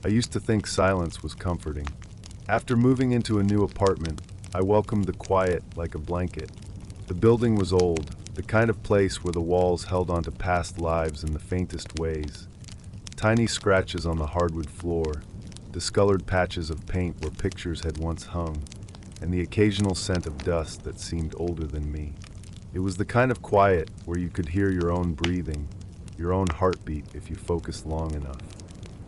I used to think silence was comforting. After moving into a new apartment, I welcomed the quiet like a blanket. The building was old, the kind of place where the walls held onto past lives in the faintest ways. Tiny scratches on the hardwood floor, discolored patches of paint where pictures had once hung, and the occasional scent of dust that seemed older than me. It was the kind of quiet where you could hear your own breathing, your own heartbeat if you focused long enough.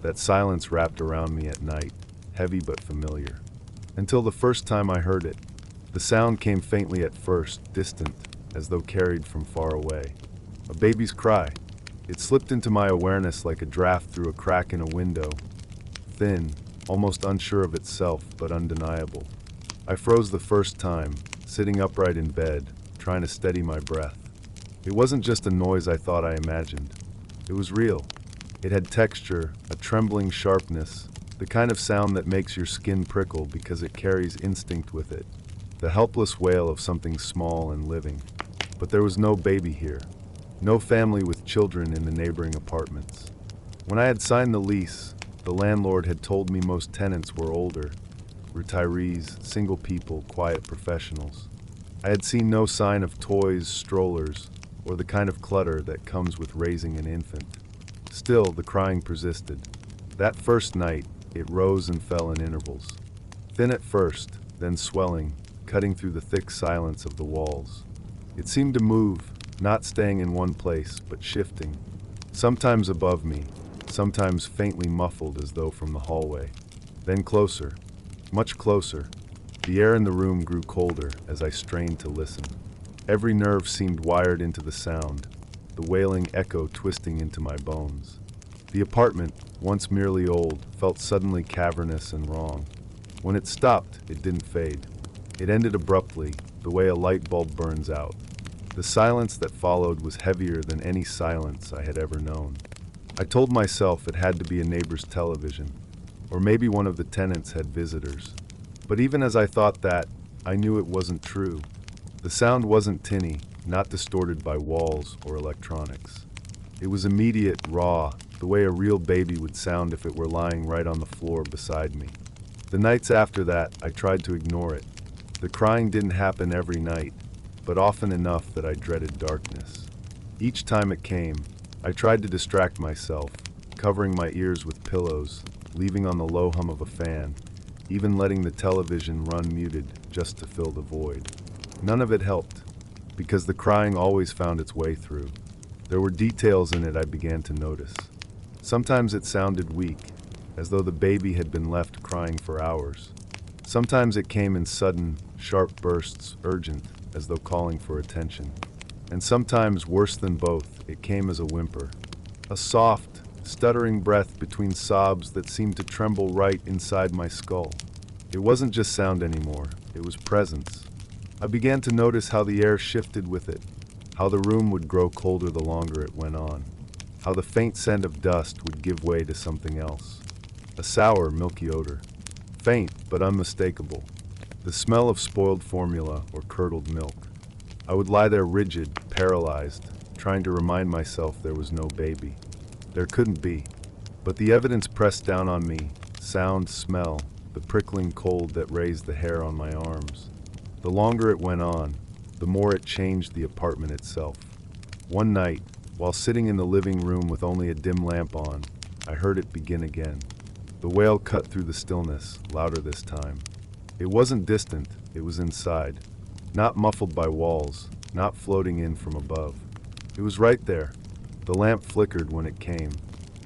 That silence wrapped around me at night, heavy but familiar. Until the first time I heard it. The sound came faintly at first, distant, as though carried from far away. A baby's cry. It slipped into my awareness like a draft through a crack in a window. Thin, almost unsure of itself, but undeniable. I froze the first time, sitting upright in bed, trying to steady my breath. It wasn't just a noise I thought I imagined. It was real. It had texture, a trembling sharpness, the kind of sound that makes your skin prickle because it carries instinct with it. The helpless wail of something small and living. But there was no baby here. No family with children in the neighboring apartments. When I had signed the lease, the landlord had told me most tenants were older. Retirees, single people, quiet professionals. I had seen no sign of toys, strollers, or the kind of clutter that comes with raising an infant. Still, the crying persisted. That first night, it rose and fell in intervals. Thin at first, then swelling, cutting through the thick silence of the walls. It seemed to move, not staying in one place, but shifting. Sometimes above me, sometimes faintly muffled as though from the hallway. Then closer, much closer. The air in the room grew colder as I strained to listen. Every nerve seemed wired into the sound, the wailing echo twisting into my bones. The apartment, once merely old, felt suddenly cavernous and wrong. When it stopped, it didn't fade. It ended abruptly, the way a light bulb burns out. The silence that followed was heavier than any silence I had ever known. I told myself it had to be a neighbor's television, or maybe one of the tenants had visitors. But even as I thought that, I knew it wasn't true. The sound wasn't tinny, not distorted by walls or electronics. It was immediate, raw, the way a real baby would sound if it were lying right on the floor beside me. The nights after that, I tried to ignore it. The crying didn't happen every night, but often enough that I dreaded darkness. Each time it came, I tried to distract myself, covering my ears with pillows, leaving on the low hum of a fan, even letting the television run muted just to fill the void. None of it helped, because the crying always found its way through. There were details in it I began to notice. Sometimes it sounded weak, as though the baby had been left crying for hours. Sometimes it came in sudden, sharp bursts, urgent, as though calling for attention. And sometimes, worse than both, it came as a whimper. A soft, stuttering breath between sobs that seemed to tremble right inside my skull. It wasn't just sound anymore, it was presence. I began to notice how the air shifted with it, how the room would grow colder the longer it went on, how the faint scent of dust would give way to something else. A sour, milky odor. Faint, but unmistakable. The smell of spoiled formula or curdled milk. I would lie there rigid, paralyzed, trying to remind myself there was no baby. There couldn't be. But the evidence pressed down on me, sound, smell, the prickling cold that raised the hair on my arms. The longer it went on, the more it changed the apartment itself. One night, while sitting in the living room with only a dim lamp on, I heard it begin again. The wail cut through the stillness, louder this time. It wasn't distant, it was inside. Not muffled by walls, not floating in from above. It was right there. The lamp flickered when it came.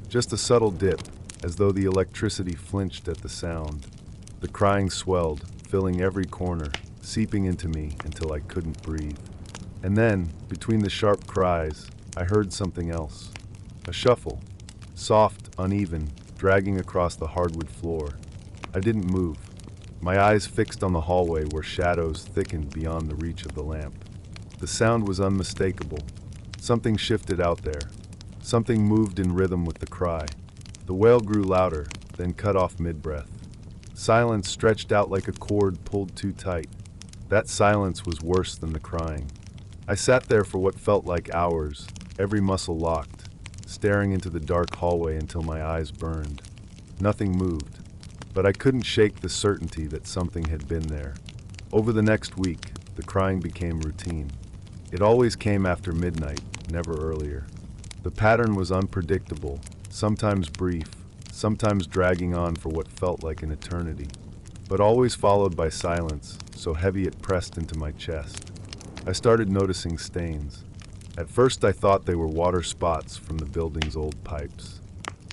Just a subtle dip, as though the electricity flinched at the sound. The crying swelled, filling every corner, seeping into me until I couldn't breathe. And then, between the sharp cries, I heard something else. A shuffle. Soft, uneven, dragging across the hardwood floor. I didn't move. My eyes fixed on the hallway where shadows thickened beyond the reach of the lamp. The sound was unmistakable. Something shifted out there. Something moved in rhythm with the cry. The wail grew louder, then cut off mid-breath. Silence stretched out like a cord pulled too tight. That silence was worse than the crying. I sat there for what felt like hours, every muscle locked, staring into the dark hallway until my eyes burned. Nothing moved, but I couldn't shake the certainty that something had been there. Over the next week, the crying became routine. It always came after midnight, never earlier. The pattern was unpredictable, sometimes brief, sometimes dragging on for what felt like an eternity, but always followed by silence, so heavy it pressed into my chest. I started noticing stains. At first I thought they were water spots from the building's old pipes.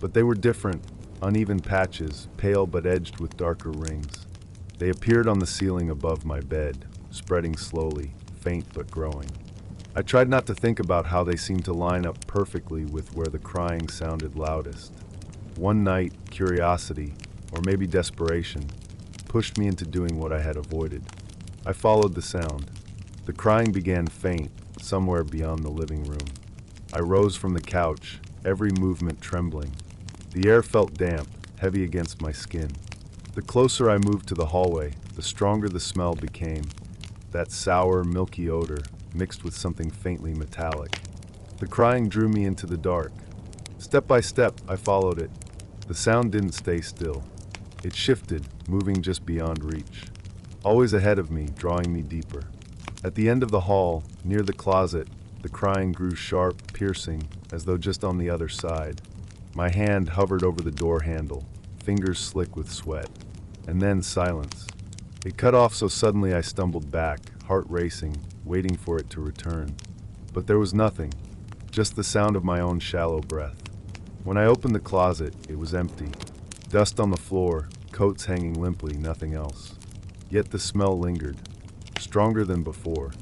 But they were different, uneven patches, pale but edged with darker rings. They appeared on the ceiling above my bed, spreading slowly, faint but growing. I tried not to think about how they seemed to line up perfectly with where the crying sounded loudest. One night, curiosity, or maybe desperation, pushed me into doing what I had avoided. I followed the sound. The crying began faint, somewhere beyond the living room. I rose from the couch, every movement trembling. The air felt damp, heavy against my skin. The closer I moved to the hallway, the stronger the smell became. That sour, milky odor, mixed with something faintly metallic. The crying drew me into the dark. Step by step, I followed it. The sound didn't stay still. It shifted, moving just beyond reach. Always ahead of me, drawing me deeper. At the end of the hall, near the closet, the crying grew sharp, piercing, as though just on the other side. My hand hovered over the door handle, fingers slick with sweat. And then silence. It cut off so suddenly I stumbled back, heart racing, waiting for it to return. But there was nothing, just the sound of my own shallow breath. When I opened the closet, it was empty. Dust on the floor, coats hanging limply, nothing else. Yet the smell lingered, stronger than before.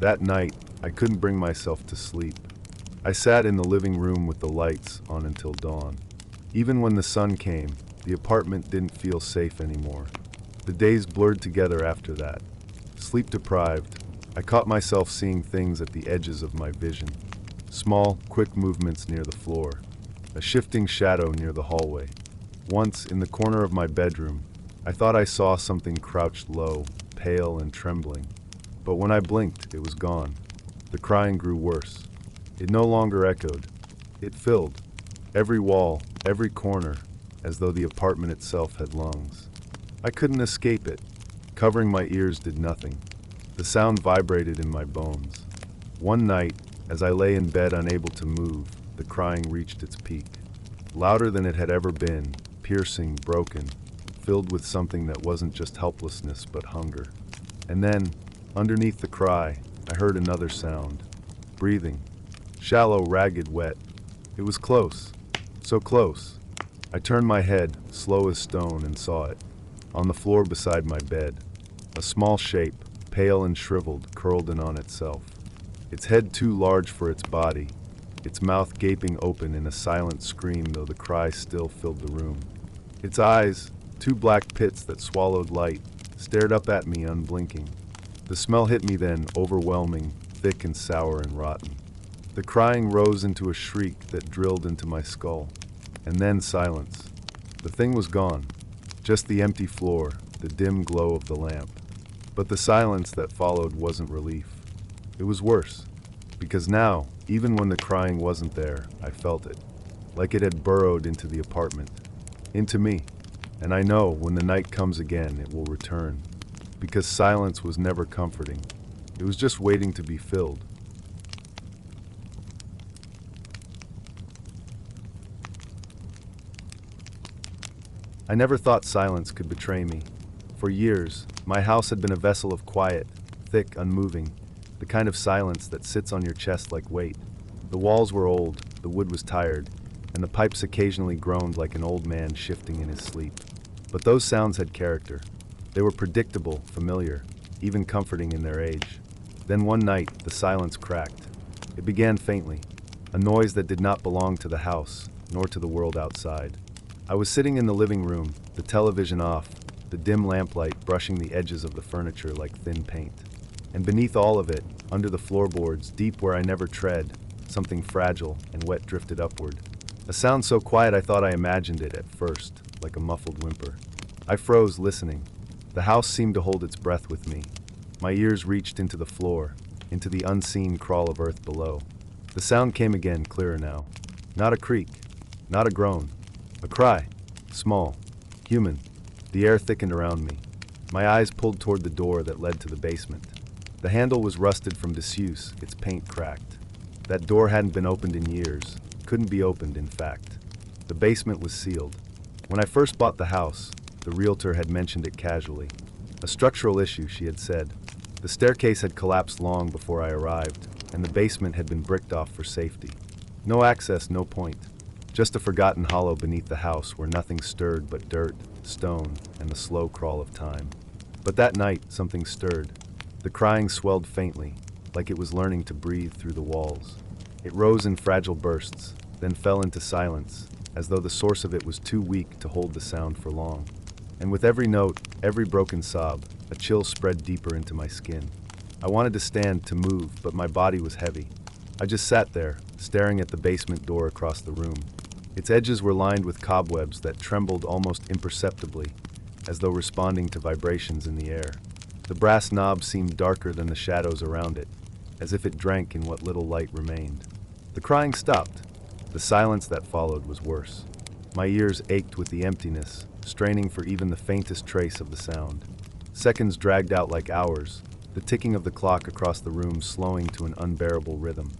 That night, I couldn't bring myself to sleep. I sat in the living room with the lights on until dawn. Even when the sun came, the apartment didn't feel safe anymore. The days blurred together after that. Sleep deprived, I caught myself seeing things at the edges of my vision. Small, quick movements near the floor. A shifting shadow near the hallway. Once, in the corner of my bedroom, I thought I saw something crouched low, pale and trembling. But when I blinked, it was gone. The crying grew worse. It no longer echoed. It filled every wall, every corner, as though the apartment itself had lungs. I couldn't escape it. Covering my ears did nothing. The sound vibrated in my bones. One night, as I lay in bed unable to move, the crying reached its peak. Louder than it had ever been, piercing, broken, filled with something that wasn't just helplessness but hunger. And then, underneath the cry, I heard another sound. Breathing. Shallow, ragged, wet. It was close. So close. I turned my head, slow as stone, and saw it. On the floor beside my bed. A small shape, pale and shriveled, curled in on itself. Its head too large for its body. Its mouth gaping open in a silent scream, though the cry still filled the room. Its eyes, two black pits that swallowed light, stared up at me unblinking. The smell hit me then, overwhelming, thick and sour and rotten. The crying rose into a shriek that drilled into my skull. And then silence. The thing was gone. Just the empty floor, the dim glow of the lamp. But the silence that followed wasn't relief. It was worse. Because now, even when the crying wasn't there, I felt it. Like it had burrowed into the apartment. Into me. And I know when the night comes again, it will return. Because silence was never comforting. It was just waiting to be filled. I never thought silence could betray me. For years, my house had been a vessel of quiet, thick, unmoving, the kind of silence that sits on your chest like weight. The walls were old, the wood was tired, and the pipes occasionally groaned like an old man shifting in his sleep. But those sounds had character. They were predictable, familiar, even comforting in their age. Then one night, the silence cracked. It began faintly, a noise that did not belong to the house, nor to the world outside. I was sitting in the living room, the television off, the dim lamplight brushing the edges of the furniture like thin paint. And beneath all of it, under the floorboards, deep where I never tread, something fragile and wet drifted upward. A sound so quiet I thought I imagined it at first, like a muffled whimper. I froze, listening. The house seemed to hold its breath with me. My ears reached into the floor, into the unseen crawl of earth below. The sound came again, clearer now. Not a creak, not a groan. A cry. Small. Human. The air thickened around me. My eyes pulled toward the door that led to the basement. The handle was rusted from disuse, its paint cracked. That door hadn't been opened in years. Couldn't be opened, in fact. The basement was sealed. When I first bought the house, the realtor had mentioned it casually. A structural issue, she had said. The staircase had collapsed long before I arrived, and the basement had been bricked off for safety. No access, no point. Just a forgotten hollow beneath the house where nothing stirred but dirt, stone, and the slow crawl of time. But that night, something stirred. The crying swelled faintly, like it was learning to breathe through the walls. It rose in fragile bursts, then fell into silence, as though the source of it was too weak to hold the sound for long. And with every note, every broken sob, a chill spread deeper into my skin. I wanted to stand, to move, but my body was heavy. I just sat there, staring at the basement door across the room. Its edges were lined with cobwebs that trembled almost imperceptibly, as though responding to vibrations in the air. The brass knob seemed darker than the shadows around it, as if it drank in what little light remained. The crying stopped. The silence that followed was worse. My ears ached with the emptiness, straining for even the faintest trace of the sound. Seconds dragged out like hours, the ticking of the clock across the room slowing to an unbearable rhythm.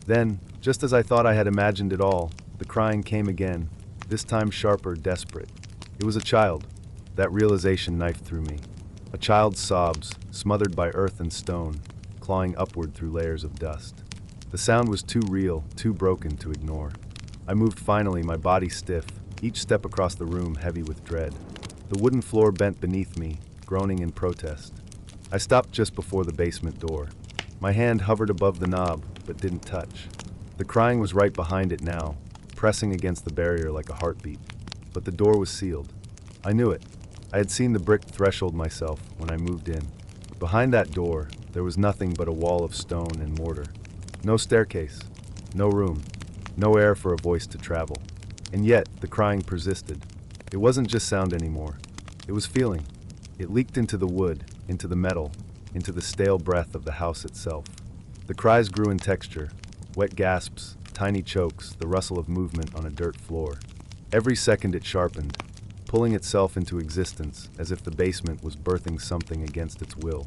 Then, just as I thought I had imagined it all, the crying came again, this time sharper, desperate. It was a child. That realization knifed through me. A child's sobs, smothered by earth and stone, clawing upward through layers of dust. The sound was too real, too broken to ignore. I moved finally, my body stiff, each step across the room heavy with dread. The wooden floor bent beneath me, groaning in protest. I stopped just before the basement door. My hand hovered above the knob, but didn't touch. The crying was right behind it now, pressing against the barrier like a heartbeat. But the door was sealed. I knew it. I had seen the brick threshold myself when I moved in. Behind that door, there was nothing but a wall of stone and mortar. No staircase, no room, no air for a voice to travel. And yet, the crying persisted. It wasn't just sound anymore. It was feeling. It leaked into the wood, into the metal, into the stale breath of the house itself. The cries grew in texture, wet gasps, tiny chokes, the rustle of movement on a dirt floor. Every second it sharpened, pulling itself into existence as if the basement was birthing something against its will.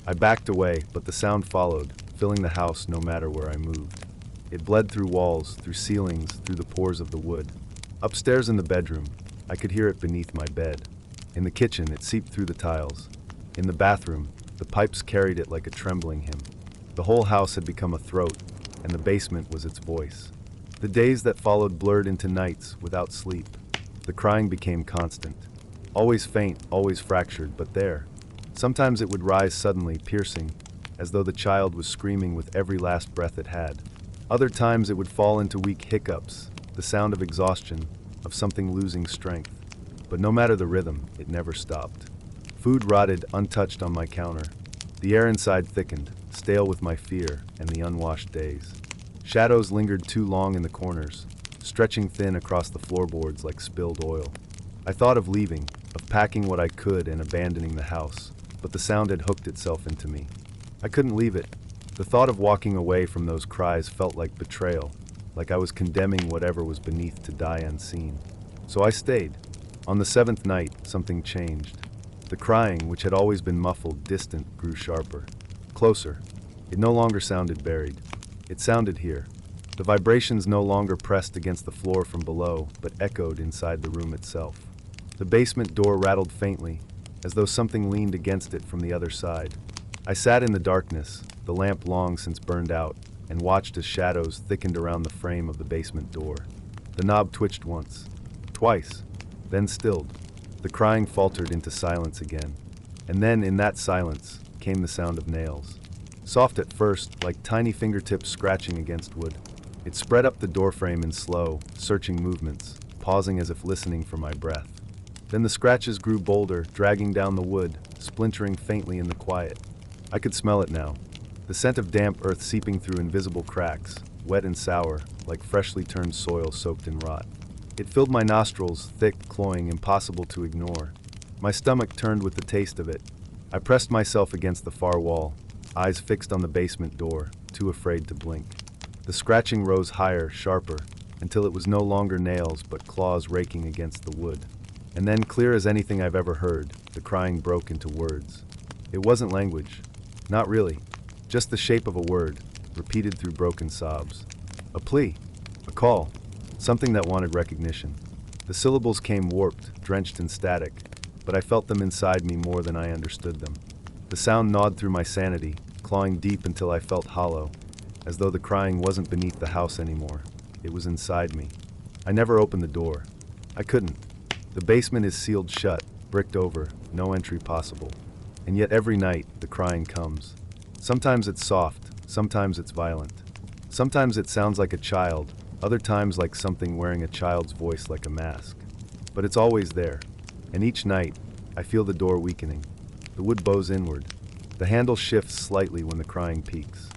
I backed away, but the sound followed, filling the house no matter where I moved. It bled through walls, through ceilings, through the pores of the wood. Upstairs in the bedroom, I could hear it beneath my bed. In the kitchen, it seeped through the tiles. In the bathroom, the pipes carried it like a trembling hymn. The whole house had become a throat, and the basement was its voice. The days that followed blurred into nights without sleep. The crying became constant. Always faint, always fractured, but there. Sometimes it would rise suddenly, piercing, as though the child was screaming with every last breath it had. Other times it would fall into weak hiccups, the sound of exhaustion, of something losing strength. But no matter the rhythm, it never stopped. Food rotted untouched on my counter. The air inside thickened, stale with my fear and the unwashed days. Shadows lingered too long in the corners, stretching thin across the floorboards like spilled oil. I thought of leaving, of packing what I could and abandoning the house, but the sound had hooked itself into me. I couldn't leave it. The thought of walking away from those cries felt like betrayal, like I was condemning whatever was beneath to die unseen. So I stayed. On the seventh night, something changed. The crying, which had always been muffled, distant, grew sharper. Closer. It no longer sounded buried. It sounded here. The vibrations no longer pressed against the floor from below, but echoed inside the room itself. The basement door rattled faintly, as though something leaned against it from the other side. I sat in the darkness, the lamp long since burned out, and watched as shadows thickened around the frame of the basement door. The knob twitched once, twice, then stilled. The crying faltered into silence again. And then, in that silence, came the sound of nails. Soft at first, like tiny fingertips scratching against wood. It spread up the doorframe in slow, searching movements, pausing as if listening for my breath. Then the scratches grew bolder, dragging down the wood, splintering faintly in the quiet. I could smell it now. The scent of damp earth seeping through invisible cracks, wet and sour, like freshly turned soil soaked in rot. It filled my nostrils, thick, cloying, impossible to ignore. My stomach turned with the taste of it. I pressed myself against the far wall, eyes fixed on the basement door, too afraid to blink. The scratching rose higher, sharper, until it was no longer nails but claws raking against the wood. And then, clear as anything I've ever heard, the crying broke into words. It wasn't language. Not really. Just the shape of a word, repeated through broken sobs. A plea. A call. Something that wanted recognition. The syllables came warped, drenched in static, but I felt them inside me more than I understood them. The sound gnawed through my sanity, clawing deep until I felt hollow, as though the crying wasn't beneath the house anymore. It was inside me. I never opened the door. I couldn't. The basement is sealed shut, bricked over, no entry possible. And yet every night, the crying comes. Sometimes it's soft, sometimes it's violent. Sometimes it sounds like a child, other times like something wearing a child's voice like a mask. But it's always there. And each night, I feel the door weakening. The wood bows inward. The handle shifts slightly when the crying peaks.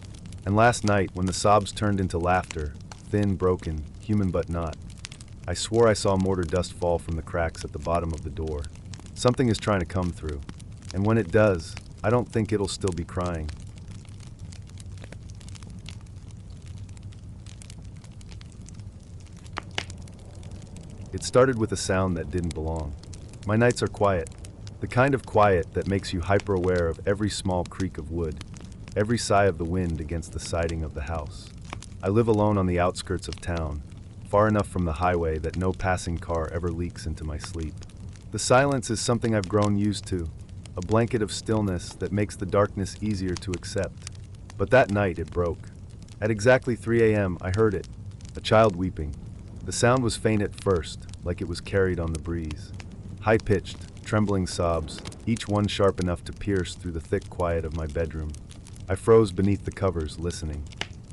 And last night, when the sobs turned into laughter, thin, broken, human but not, I swore I saw mortar dust fall from the cracks at the bottom of the door. Something is trying to come through. And when it does, I don't think it'll still be crying. It started with a sound that didn't belong. My nights are quiet. The kind of quiet that makes you hyper-aware of every small creak of wood, every sigh of the wind against the siding of the house. I live alone on the outskirts of town, far enough from the highway that no passing car ever leaks into my sleep. The silence is something I've grown used to, a blanket of stillness that makes the darkness easier to accept. But that night it broke. At exactly 3 a.m. I heard it, a child weeping. The sound was faint at first, like it was carried on the breeze. High-pitched, trembling sobs, each one sharp enough to pierce through the thick quiet of my bedroom. I froze beneath the covers, listening.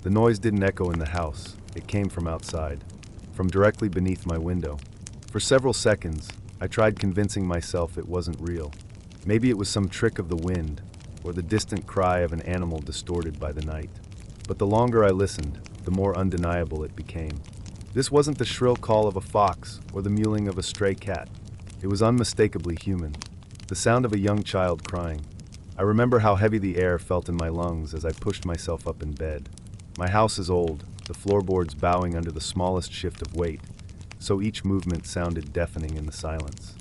The noise didn't echo in the house. It came from outside, from directly beneath my window. For several seconds, I tried convincing myself it wasn't real. Maybe it was some trick of the wind, or the distant cry of an animal distorted by the night. But the longer I listened, the more undeniable it became. This wasn't the shrill call of a fox or the mewling of a stray cat. It was unmistakably human, the sound of a young child crying. I remember how heavy the air felt in my lungs as I pushed myself up in bed. My house is old, the floorboards bowing under the smallest shift of weight, so each movement sounded deafening in the silence.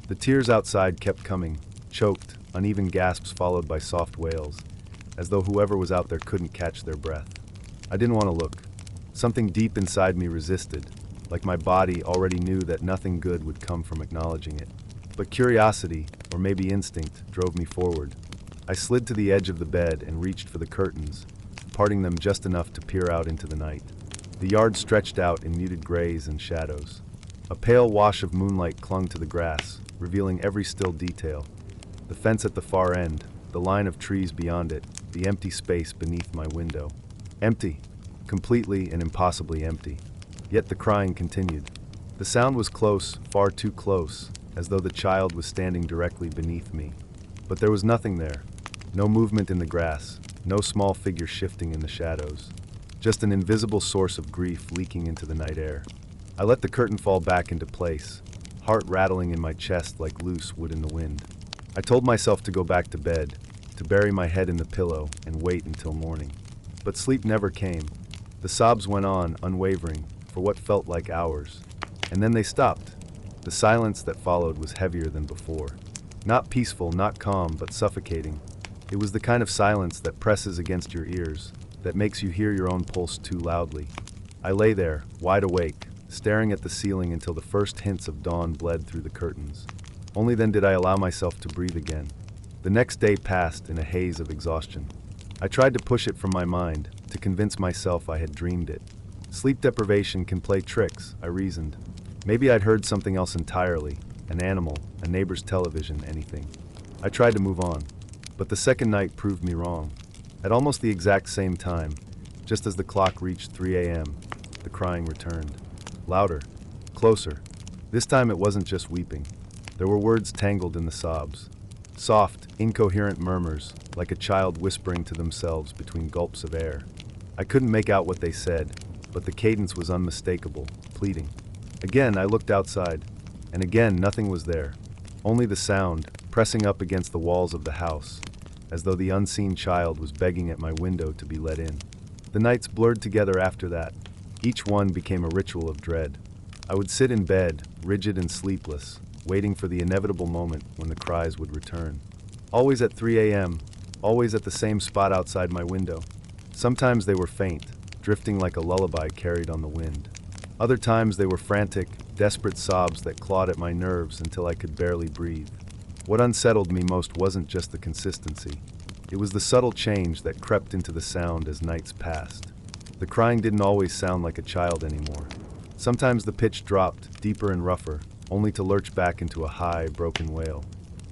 The tears outside kept coming, choked, uneven gasps followed by soft wails, as though whoever was out there couldn't catch their breath. I didn't want to look. Something deep inside me resisted, like my body already knew that nothing good would come from acknowledging it. But curiosity, or maybe instinct, drove me forward. I slid to the edge of the bed and reached for the curtains, parting them just enough to peer out into the night. The yard stretched out in muted grays and shadows. A pale wash of moonlight clung to the grass, revealing every still detail. The fence at the far end, the line of trees beyond it, the empty space beneath my window. Empty. Completely and impossibly empty. Yet the crying continued. The sound was close, far too close, as though the child was standing directly beneath me. But there was nothing there. No movement in the grass, no small figure shifting in the shadows. Just an invisible source of grief leaking into the night air. I let the curtain fall back into place, heart rattling in my chest like loose wood in the wind. I told myself to go back to bed, to bury my head in the pillow and wait until morning. But sleep never came. The sobs went on, unwavering, for what felt like hours. And then they stopped. The silence that followed was heavier than before. Not peaceful, not calm, but suffocating. It was the kind of silence that presses against your ears, that makes you hear your own pulse too loudly. I lay there, wide awake, staring at the ceiling until the first hints of dawn bled through the curtains. Only then did I allow myself to breathe again. The next day passed in a haze of exhaustion. I tried to push it from my mind, to convince myself I had dreamed it. Sleep deprivation can play tricks, I reasoned. Maybe I'd heard something else entirely, an animal, a neighbor's television, anything. I tried to move on, but the second night proved me wrong. At almost the exact same time, just as the clock reached 3 a.m., the crying returned. Louder, closer. This time it wasn't just weeping. There were words tangled in the sobs. Soft, incoherent murmurs, like a child whispering to themselves between gulps of air. I couldn't make out what they said, but the cadence was unmistakable, pleading. Again, I looked outside, and again nothing was there. Only the sound, pressing up against the walls of the house, as though the unseen child was begging at my window to be let in. The nights blurred together after that. Each one became a ritual of dread. I would sit in bed, rigid and sleepless, waiting for the inevitable moment when the cries would return. Always at 3 a.m., always at the same spot outside my window. Sometimes they were faint, drifting like a lullaby carried on the wind. Other times they were frantic, desperate sobs that clawed at my nerves until I could barely breathe. What unsettled me most wasn't just the consistency. It was the subtle change that crept into the sound as nights passed. The crying didn't always sound like a child anymore. Sometimes the pitch dropped, deeper and rougher, only to lurch back into a high, broken wail.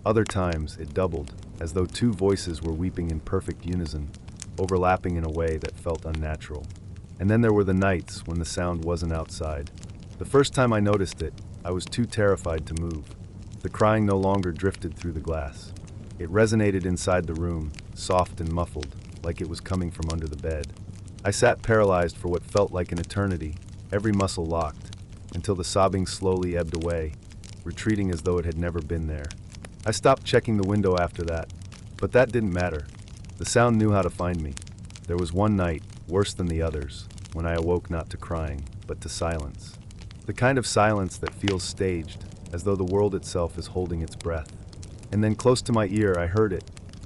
Other times it doubled, as though two voices were weeping in perfect unison, overlapping in a way that felt unnatural. And then there were the nights when the sound wasn't outside. The first time I noticed it, I was too terrified to move. The crying no longer drifted through the glass. It resonated inside the room, soft and muffled, like it was coming from under the bed. I sat paralyzed for what felt like an eternity, every muscle locked, until the sobbing slowly ebbed away, retreating as though it had never been there. I stopped checking the window after that, but that didn't matter. The sound knew how to find me. There was one night, worse than the others, when I awoke not to crying, but to silence. The kind of silence that feels staged, as though the world itself is holding its breath. And then close to my ear I heard it,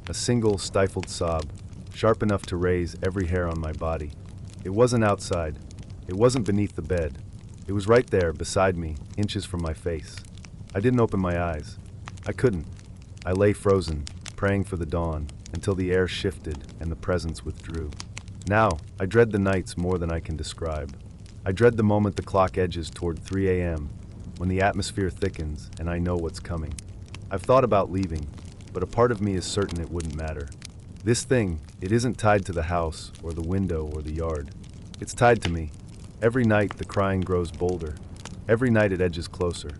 a single stifled sob, sharp enough to raise every hair on my body. It wasn't outside. It wasn't beneath the bed. It was right there, beside me, inches from my face. I didn't open my eyes. I couldn't. I lay frozen, praying for the dawn, until the air shifted and the presence withdrew. Now, I dread the nights more than I can describe. I dread the moment the clock edges toward 3 a.m., when the atmosphere thickens and I know what's coming. I've thought about leaving, but a part of me is certain it wouldn't matter. This thing, it isn't tied to the house or the window or the yard. It's tied to me. Every night the crying grows bolder. Every night it edges closer.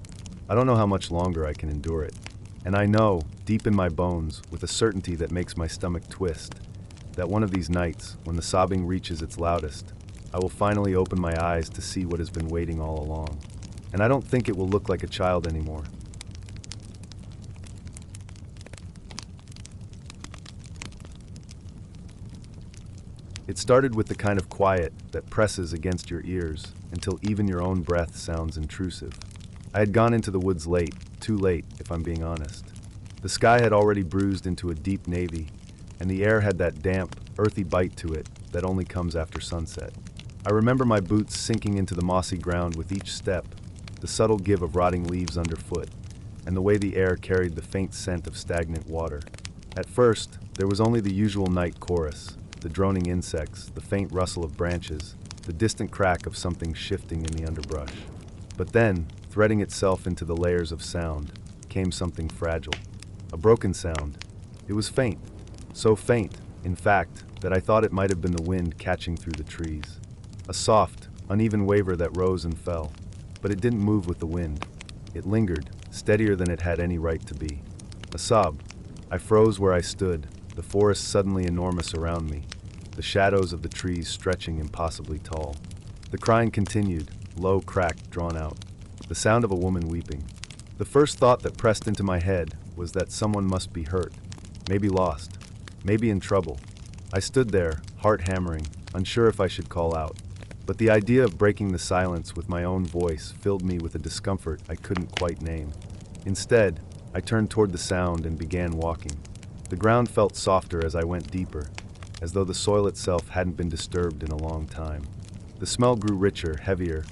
I don't know how much longer I can endure it. And I know, deep in my bones, with a certainty that makes my stomach twist, that one of these nights, when the sobbing reaches its loudest, I will finally open my eyes to see what has been waiting all along. And I don't think it will look like a child anymore. It started with the kind of quiet that presses against your ears until even your own breath sounds intrusive. I had gone into the woods late, too late if I'm being honest. The sky had already bruised into a deep navy, and the air had that damp, earthy bite to it that only comes after sunset. I remember my boots sinking into the mossy ground with each step, the subtle give of rotting leaves underfoot, and the way the air carried the faint scent of stagnant water. At first, there was only the usual night chorus, the droning insects, the faint rustle of branches, the distant crack of something shifting in the underbrush. But then, threading itself into the layers of sound, came something fragile. A broken sound. It was faint. So faint, in fact, that I thought it might have been the wind catching through the trees. A soft, uneven waver that rose and fell. But it didn't move with the wind. It lingered, steadier than it had any right to be. A sob. I froze where I stood, the forest suddenly enormous around me, the shadows of the trees stretching impossibly tall. The crying continued, low, cracked, drawn out. The sound of a woman weeping. The first thought that pressed into my head was that someone must be hurt, maybe lost, maybe in trouble. I stood there, heart hammering, unsure if I should call out. But the idea of breaking the silence with my own voice filled me with a discomfort I couldn't quite name. Instead, I turned toward the sound and began walking. The ground felt softer as I went deeper, as though the soil itself hadn't been disturbed in a long time. The smell grew richer, heavier,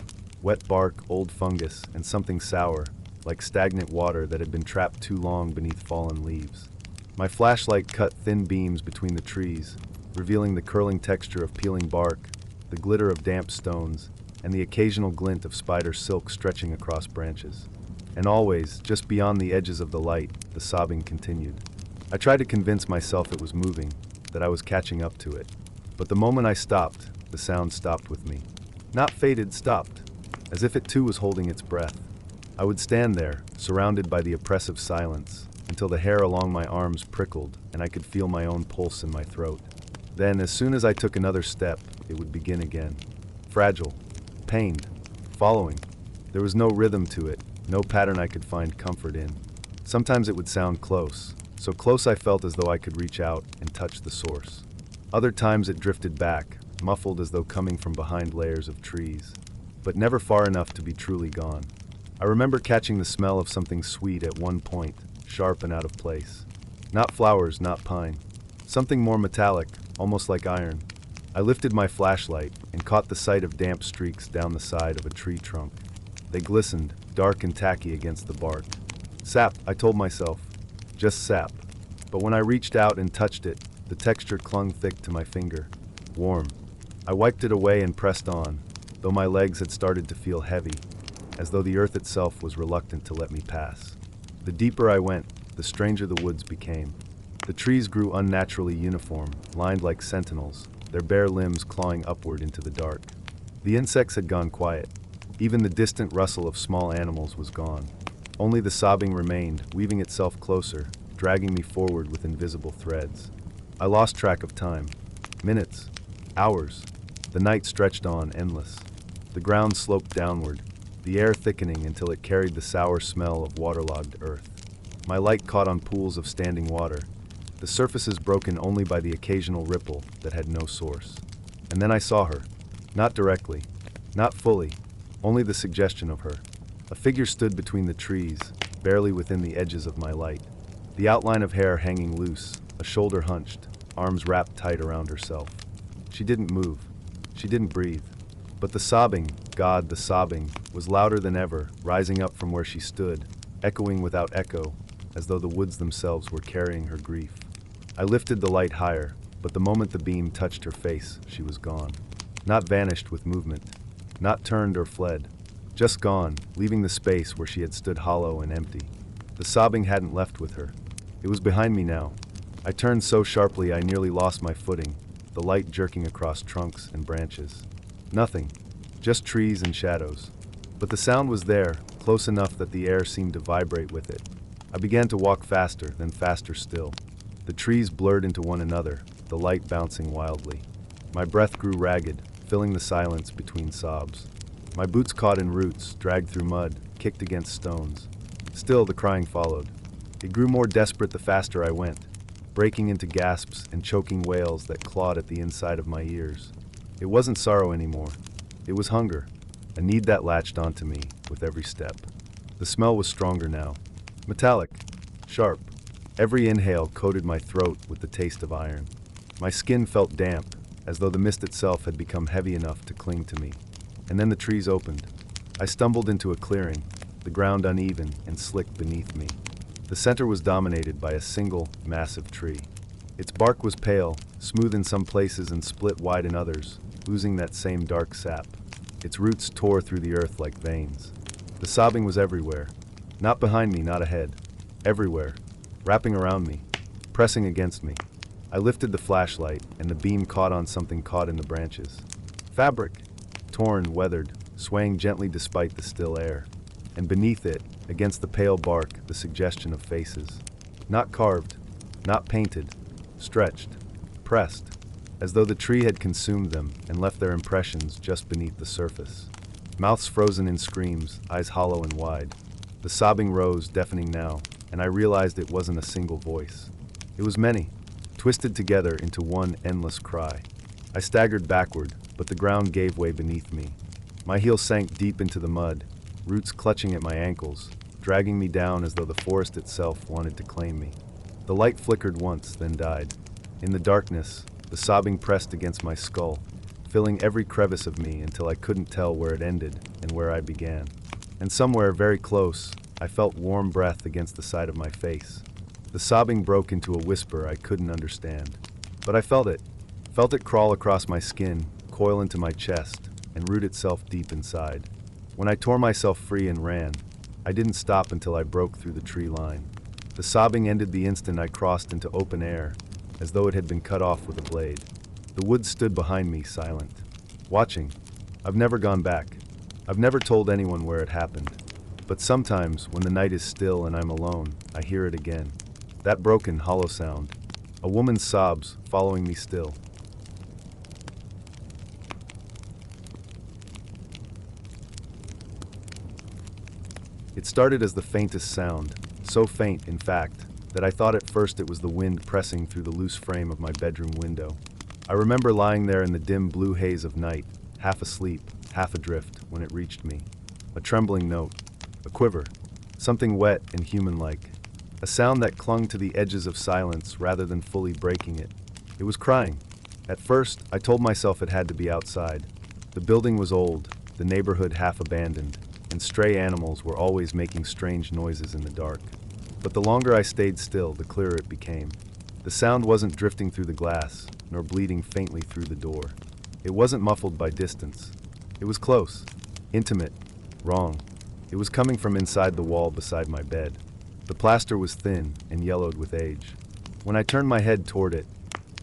wet bark, old fungus, and something sour, like stagnant water that had been trapped too long beneath fallen leaves. My flashlight cut thin beams between the trees, revealing the curling texture of peeling bark, the glitter of damp stones, and the occasional glint of spider silk stretching across branches. And always, just beyond the edges of the light, the sobbing continued. I tried to convince myself it was moving, that I was catching up to it. But the moment I stopped, the sound stopped with me. Not faded, stopped, as if it too was holding its breath. I would stand there, surrounded by the oppressive silence, until the hair along my arms prickled and I could feel my own pulse in my throat. Then, as soon as I took another step, it would begin again. Fragile, pained, following. There was no rhythm to it, no pattern I could find comfort in. Sometimes it would sound close, so close I felt as though I could reach out and touch the source. Other times it drifted back, muffled as though coming from behind layers of trees, but never far enough to be truly gone. I I remember catching the smell of something sweet at one point, sharp and out of place. Not flowers, not pine. Something more metallic, almost like iron. I lifted my flashlight and caught the sight of damp streaks down the side of a tree trunk. They glistened, dark and tacky against the bark. Sap, I told myself. Just sap. But when I reached out and touched it, the texture clung thick to my finger. Warm. I wiped it away and pressed on, though my legs had started to feel heavy, as though the earth itself was reluctant to let me pass. The deeper I went, the stranger the woods became. The trees grew unnaturally uniform, lined like sentinels, their bare limbs clawing upward into the dark. The insects had gone quiet. Even the distant rustle of small animals was gone. Only the sobbing remained, weaving itself closer, dragging me forward with invisible threads. I lost track of time. Minutes. Hours. The night stretched on, endless. The ground sloped downward, the air thickening until it carried the sour smell of waterlogged earth. My light caught on pools of standing water, the surfaces broken only by the occasional ripple that had no source. And then I saw her. Not directly. Not fully. Only the suggestion of her. A figure stood between the trees, barely within the edges of my light. The outline of hair hanging loose, a shoulder hunched, arms wrapped tight around herself. She didn't move. She didn't breathe. But the sobbing, God, the sobbing, was louder than ever, rising up from where she stood, echoing without echo, as though the woods themselves were carrying her grief. I lifted the light higher, but the moment the beam touched her face, she was gone. Not vanished with movement. Not turned or fled. Just gone, leaving the space where she had stood hollow and empty. The sobbing hadn't left with her. It was behind me now. I turned so sharply I nearly lost my footing, the light jerking across trunks and branches. Nothing. Just trees and shadows. But the sound was there, close enough that the air seemed to vibrate with it. I began to walk faster, then faster still. The trees blurred into one another, the light bouncing wildly. My breath grew ragged, filling the silence between sobs. My boots caught in roots, dragged through mud, kicked against stones. Still, the crying followed. It grew more desperate the faster I went, breaking into gasps and choking wails that clawed at the inside of my ears. It wasn't sorrow anymore. It was hunger, a need that latched onto me with every step. The smell was stronger now. Metallic, sharp. Every inhale coated my throat with the taste of iron. My skin felt damp, as though the mist itself had become heavy enough to cling to me. And then the trees opened. I stumbled into a clearing, the ground uneven and slick beneath me. The center was dominated by a single, massive tree. Its bark was pale, smooth in some places and split wide in others, oozing that same dark sap. Its roots tore through the earth like veins. The sobbing was everywhere. Not behind me, not ahead. Everywhere. Wrapping around me. Pressing against me. I lifted the flashlight, and the beam caught on something caught in the branches. Fabric. Torn, weathered, swaying gently despite the still air. And beneath it, against the pale bark, the suggestion of faces. Not carved. Not painted. Stretched. Pressed. As though the tree had consumed them and left their impressions just beneath the surface. Mouths frozen in screams, eyes hollow and wide. The sobbing rose, deafening now, and I realized it wasn't a single voice. It was many, twisted together into one endless cry. I staggered backward, but the ground gave way beneath me. My heels sank deep into the mud, roots clutching at my ankles, dragging me down as though the forest itself wanted to claim me. The light flickered once, then died. In the darkness, the sobbing pressed against my skull, filling every crevice of me until I couldn't tell where it ended and where I began. And somewhere very close, I felt warm breath against the side of my face. The sobbing broke into a whisper I couldn't understand. But I felt it crawl across my skin, coil into my chest, and root itself deep inside. When I tore myself free and ran, I didn't stop until I broke through the tree line. The sobbing ended the instant I crossed into open air, as though it had been cut off with a blade. The woods stood behind me, silent, watching. I've never gone back. I've never told anyone where it happened. But sometimes, when the night is still and I'm alone, I hear it again. That broken, hollow sound. A woman's sobs, following me still. It started as the faintest sound, so faint, in fact, that I thought at first it was the wind pressing through the loose frame of my bedroom window. I remember lying there in the dim blue haze of night, half asleep, half adrift, when it reached me. A trembling note. A quiver. Something wet and human-like. A sound that clung to the edges of silence rather than fully breaking it. It was crying. At first, I told myself it had to be outside. The building was old, the neighborhood half abandoned, and stray animals were always making strange noises in the dark. But the longer I stayed still, the clearer it became. The sound wasn't drifting through the glass, nor bleeding faintly through the door. It wasn't muffled by distance. It was close, intimate, wrong. It was coming from inside the wall beside my bed. The plaster was thin and yellowed with age. When I turned my head toward it,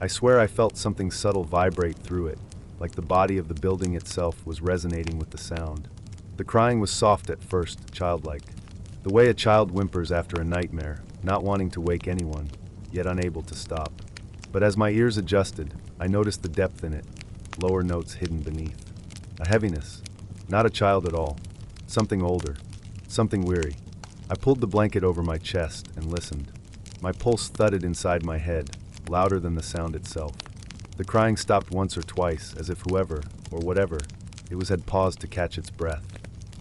I swear I felt something subtle vibrate through it, like the body of the building itself was resonating with the sound. The crying was soft at first, childlike. The way a child whimpers after a nightmare, not wanting to wake anyone, yet unable to stop. But as my ears adjusted, I noticed the depth in it, lower notes hidden beneath. A heaviness. Not a child at all. Something older. Something weary. I pulled the blanket over my chest and listened. My pulse thudded inside my head, louder than the sound itself. The crying stopped once or twice, as if whoever, or whatever, it was had paused to catch its breath.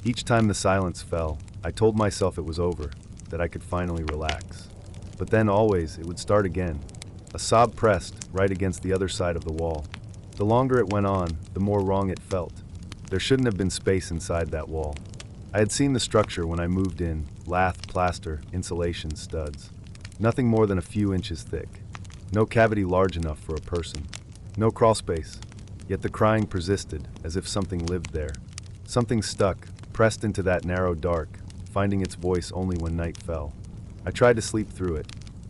Each time the silence fell, I told myself it was over, that I could finally relax. But then always, it would start again. A sob pressed, right against the other side of the wall. The longer it went on, the more wrong it felt. There shouldn't have been space inside that wall. I had seen the structure when I moved in, lath, plaster, insulation, studs. Nothing more than a few inches thick. No cavity large enough for a person. No crawl space. Yet the crying persisted, as if something lived there. Something stuck, pressed into that narrow dark, finding its voice only when night fell. I tried to sleep through it.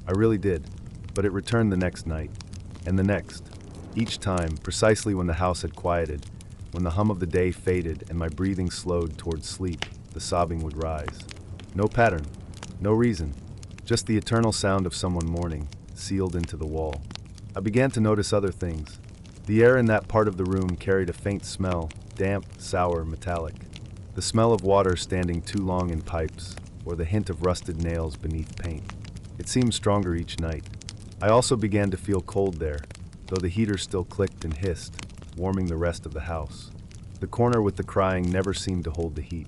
I really did. But it returned the next night. And the next. Each time, precisely when the house had quieted, when the hum of the day faded and my breathing slowed towards sleep, the sobbing would rise. No pattern. No reason. Just the eternal sound of someone mourning, sealed into the wall. I began to notice other things. The air in that part of the room carried a faint smell, damp, sour, metallic. The smell of water standing too long in pipes, or the hint of rusted nails beneath paint. It seemed stronger each night. I also began to feel cold there, though the heater still clicked and hissed, warming the rest of the house. The corner with the crying never seemed to hold the heat.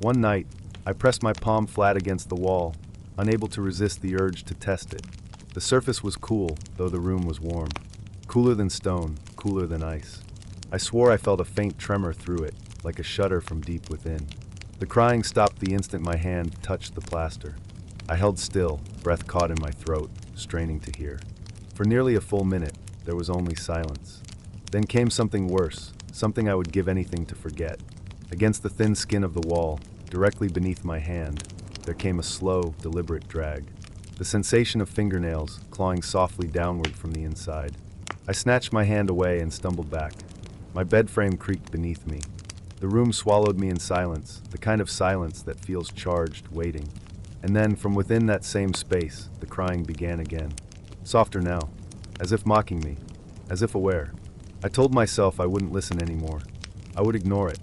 One night, I pressed my palm flat against the wall, unable to resist the urge to test it. The surface was cool, though the room was warm. Cooler than stone, cooler than ice. I swore I felt a faint tremor through it, like a shudder from deep within. The crying stopped the instant my hand touched the plaster. I held still, breath caught in my throat, straining to hear. For nearly a full minute, there was only silence. Then came something worse, something I would give anything to forget. Against the thin skin of the wall, directly beneath my hand, there came a slow, deliberate drag. The sensation of fingernails clawing softly downward from the inside. I snatched my hand away and stumbled back. My bed frame creaked beneath me. The room swallowed me in silence, the kind of silence that feels charged, waiting. And then, from within that same space, the crying began again. Softer now, as if mocking me, as if aware. I told myself I wouldn't listen anymore. I would ignore it,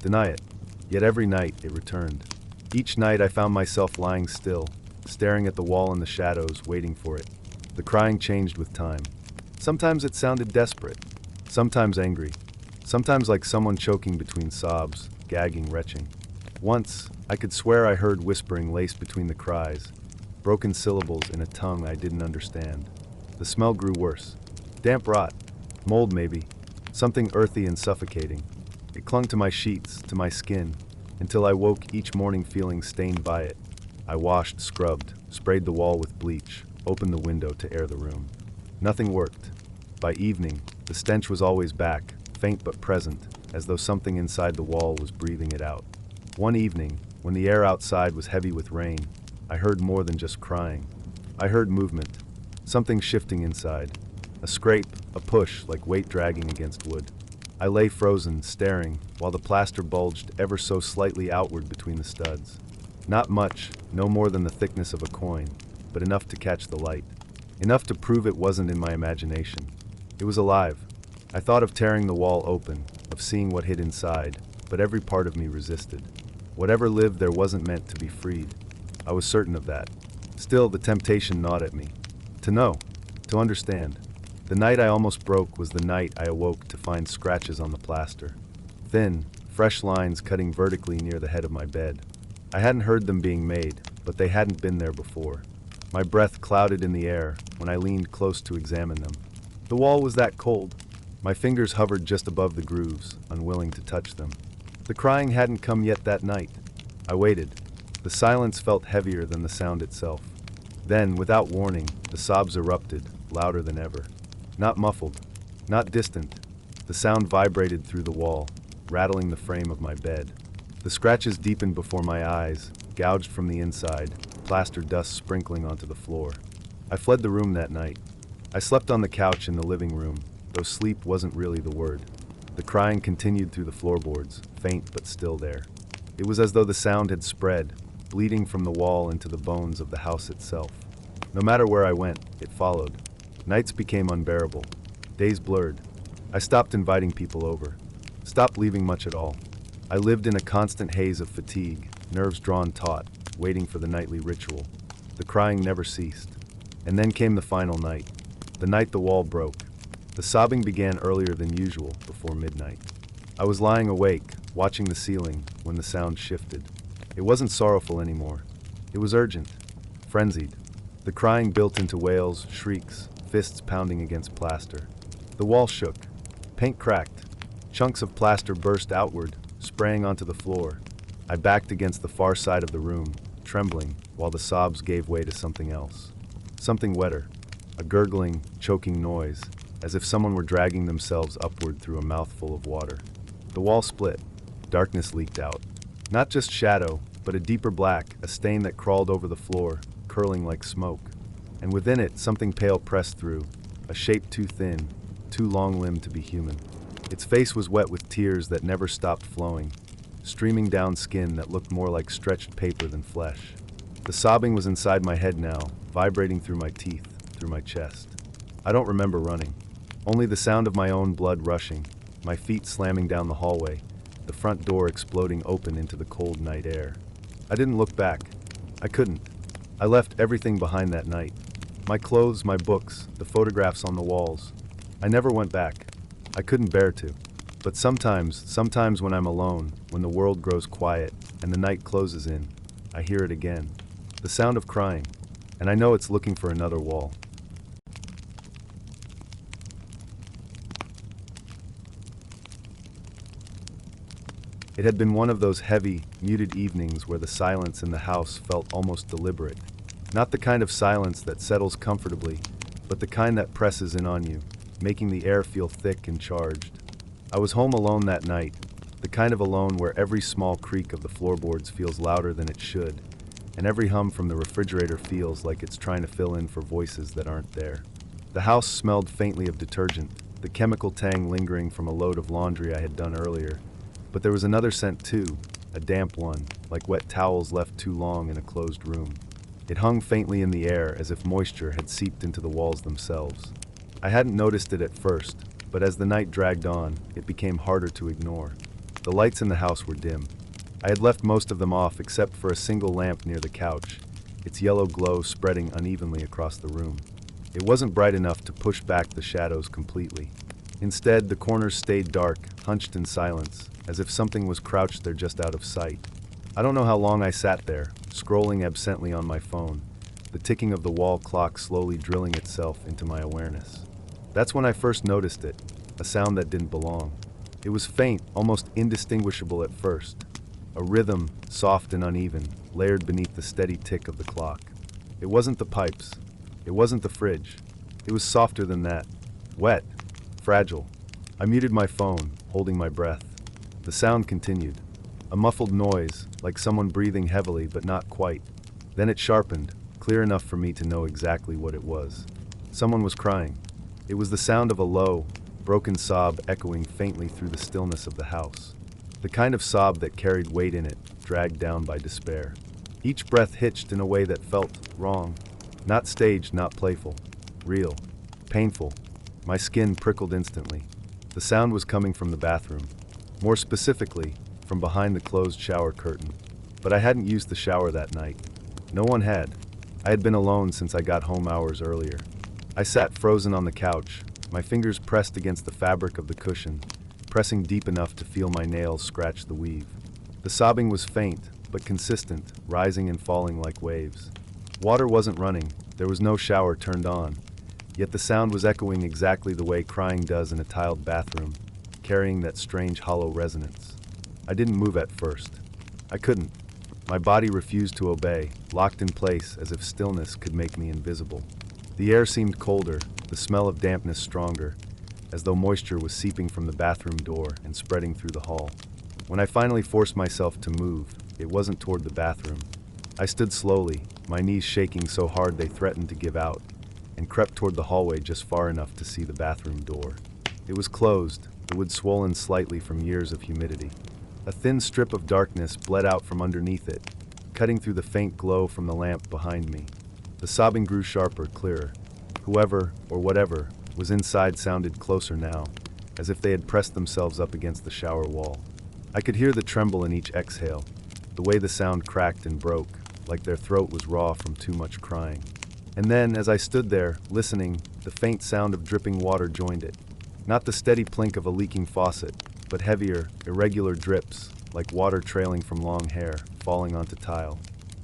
deny it. Yet every night it returned. Each night I found myself lying still, staring at the wall in the shadows, waiting for it. The crying changed with time. Sometimes it sounded desperate, sometimes angry, sometimes like someone choking between sobs, gagging, retching. Once, I could swear I heard whispering laced between the cries, broken syllables in a tongue I didn't understand. The smell grew worse. Damp rot, mold maybe, something earthy and suffocating. It clung to my sheets, to my skin, until I woke each morning feeling stained by it. I washed, scrubbed, sprayed the wall with bleach, opened the window to air the room. Nothing worked. By evening, the stench was always back, faint but present, as though something inside the wall was breathing it out. One evening, when the air outside was heavy with rain, I heard more than just crying. I heard movement, something shifting inside. A scrape, a push, like weight dragging against wood. I lay frozen, staring, while the plaster bulged ever so slightly outward between the studs. Not much, no more than the thickness of a coin, but enough to catch the light. Enough to prove it wasn't in my imagination. It was alive. I thought of tearing the wall open, of seeing what hid inside, but every part of me resisted. Whatever lived there wasn't meant to be freed. I was certain of that. Still, the temptation gnawed at me. To know, to understand. The night I almost broke was the night I awoke to find scratches on the plaster. Thin, fresh lines cutting vertically near the head of my bed. I hadn't heard them being made, but they hadn't been there before. My breath clouded in the air when I leaned close to examine them. The wall was that cold. My fingers hovered just above the grooves, unwilling to touch them. The crying hadn't come yet that night. I waited. The silence felt heavier than the sound itself. Then, without warning, the sobs erupted, louder than ever. Not muffled, not distant. The sound vibrated through the wall, rattling the frame of my bed. The scratches deepened before my eyes, gouged from the inside, plaster dust sprinkling onto the floor. I fled the room that night. I slept on the couch in the living room, though sleep wasn't really the word. The crying continued through the floorboards, faint but still there. It was as though the sound had spread, bleeding from the wall into the bones of the house itself. No matter where I went, it followed. Nights became unbearable. Days blurred. I stopped inviting people over. Stopped leaving much at all. I lived in a constant haze of fatigue, nerves drawn taut, waiting for the nightly ritual. The crying never ceased. And then came the final night. The night the wall broke. The sobbing began earlier than usual, before midnight. I was lying awake, watching the ceiling, when the sound shifted. It wasn't sorrowful anymore. It was urgent, frenzied. The crying built into wails, shrieks, fists pounding against plaster. The wall shook. Paint cracked. Chunks of plaster burst outward, spraying onto the floor. I backed against the far side of the room, trembling, while the sobs gave way to something else. Something wetter. A gurgling, choking noise, as if someone were dragging themselves upward through a mouthful of water. The wall split. Darkness leaked out. Not just shadow, but a deeper black, a stain that crawled over the floor, curling like smoke. And within it, something pale pressed through, a shape too thin, too long-limbed to be human. Its face was wet with tears that never stopped flowing, streaming down skin that looked more like stretched paper than flesh. The sobbing was inside my head now, vibrating through my teeth, through my chest. I don't remember running. Only the sound of my own blood rushing, my feet slamming down the hallway, the front door exploding open into the cold night air. I didn't look back. I couldn't. I left everything behind that night. My clothes, my books, the photographs on the walls. I never went back. I couldn't bear to. But sometimes when I'm alone, when the world grows quiet and the night closes in, I hear it again. The sound of crying. And I know it's looking for another wall. It had been one of those heavy, muted evenings where the silence in the house felt almost deliberate. Not the kind of silence that settles comfortably, but the kind that presses in on you, making the air feel thick and charged. I was home alone that night, the kind of alone where every small creak of the floorboards feels louder than it should, and every hum from the refrigerator feels like it's trying to fill in for voices that aren't there. The house smelled faintly of detergent, the chemical tang lingering from a load of laundry I had done earlier. But there was another scent too, a damp one, like wet towels left too long in a closed room. It hung faintly in the air as if moisture had seeped into the walls themselves. I hadn't noticed it at first, but as the night dragged on, it became harder to ignore. The lights in the house were dim. I had left most of them off except for a single lamp near the couch, its yellow glow spreading unevenly across the room. It wasn't bright enough to push back the shadows completely. Instead, the corners stayed dark, hunched in silence, as if something was crouched there just out of sight. I don't know how long I sat there, scrolling absently on my phone, the ticking of the wall clock slowly drilling itself into my awareness. That's when I first noticed it, a sound that didn't belong. It was faint, almost indistinguishable at first. A rhythm, soft and uneven, layered beneath the steady tick of the clock. It wasn't the pipes. It wasn't the fridge. It was softer than that. Wet. Fragile. I muted my phone, holding my breath. The sound continued. A muffled noise, like someone breathing heavily but not quite. Then it sharpened, clear enough for me to know exactly what it was. Someone was crying. It was the sound of a low, broken sob echoing faintly through the stillness of the house. The kind of sob that carried weight in it, dragged down by despair. Each breath hitched in a way that felt wrong. Not staged, not playful. Real. Painful. My skin prickled instantly. The sound was coming from the bathroom. More specifically, from behind the closed shower curtain. But I hadn't used the shower that night. No one had. I had been alone since I got home hours earlier. I sat frozen on the couch, my fingers pressed against the fabric of the cushion, pressing deep enough to feel my nails scratch the weave. The sobbing was faint, but consistent, rising and falling like waves. Water wasn't running, there was no shower turned on, yet the sound was echoing exactly the way crying does in a tiled bathroom, carrying that strange hollow resonance. I didn't move at first. I couldn't. My body refused to obey, locked in place as if stillness could make me invisible. The air seemed colder, the smell of dampness stronger, as though moisture was seeping from the bathroom door and spreading through the hall. When I finally forced myself to move, it wasn't toward the bathroom. I stood slowly, my knees shaking so hard they threatened to give out, and crept toward the hallway just far enough to see the bathroom door. It was closed, the wood swollen slightly from years of humidity. A thin strip of darkness bled out from underneath it, cutting through the faint glow from the lamp behind me. The sobbing grew sharper, clearer. Whoever, or whatever, was inside sounded closer now, as if they had pressed themselves up against the shower wall. I could hear the tremble in each exhale, the way the sound cracked and broke, like their throat was raw from too much crying. And then, as I stood there, listening, the faint sound of dripping water joined it. Not the steady plink of a leaking faucet, but heavier, irregular drips, like water trailing from long hair, falling onto tile.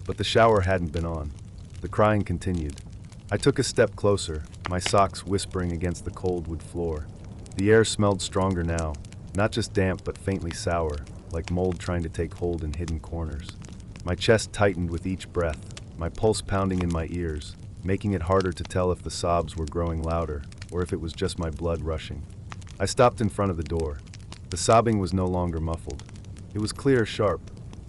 But the shower hadn't been on. The crying continued. I took a step closer, my socks whispering against the cold wood floor. The air smelled stronger now, not just damp but faintly sour, like mold trying to take hold in hidden corners. My chest tightened with each breath, my pulse pounding in my ears, making it harder to tell if the sobs were growing louder or if it was just my blood rushing. I stopped in front of the door. The sobbing was no longer muffled. It was clear, sharp.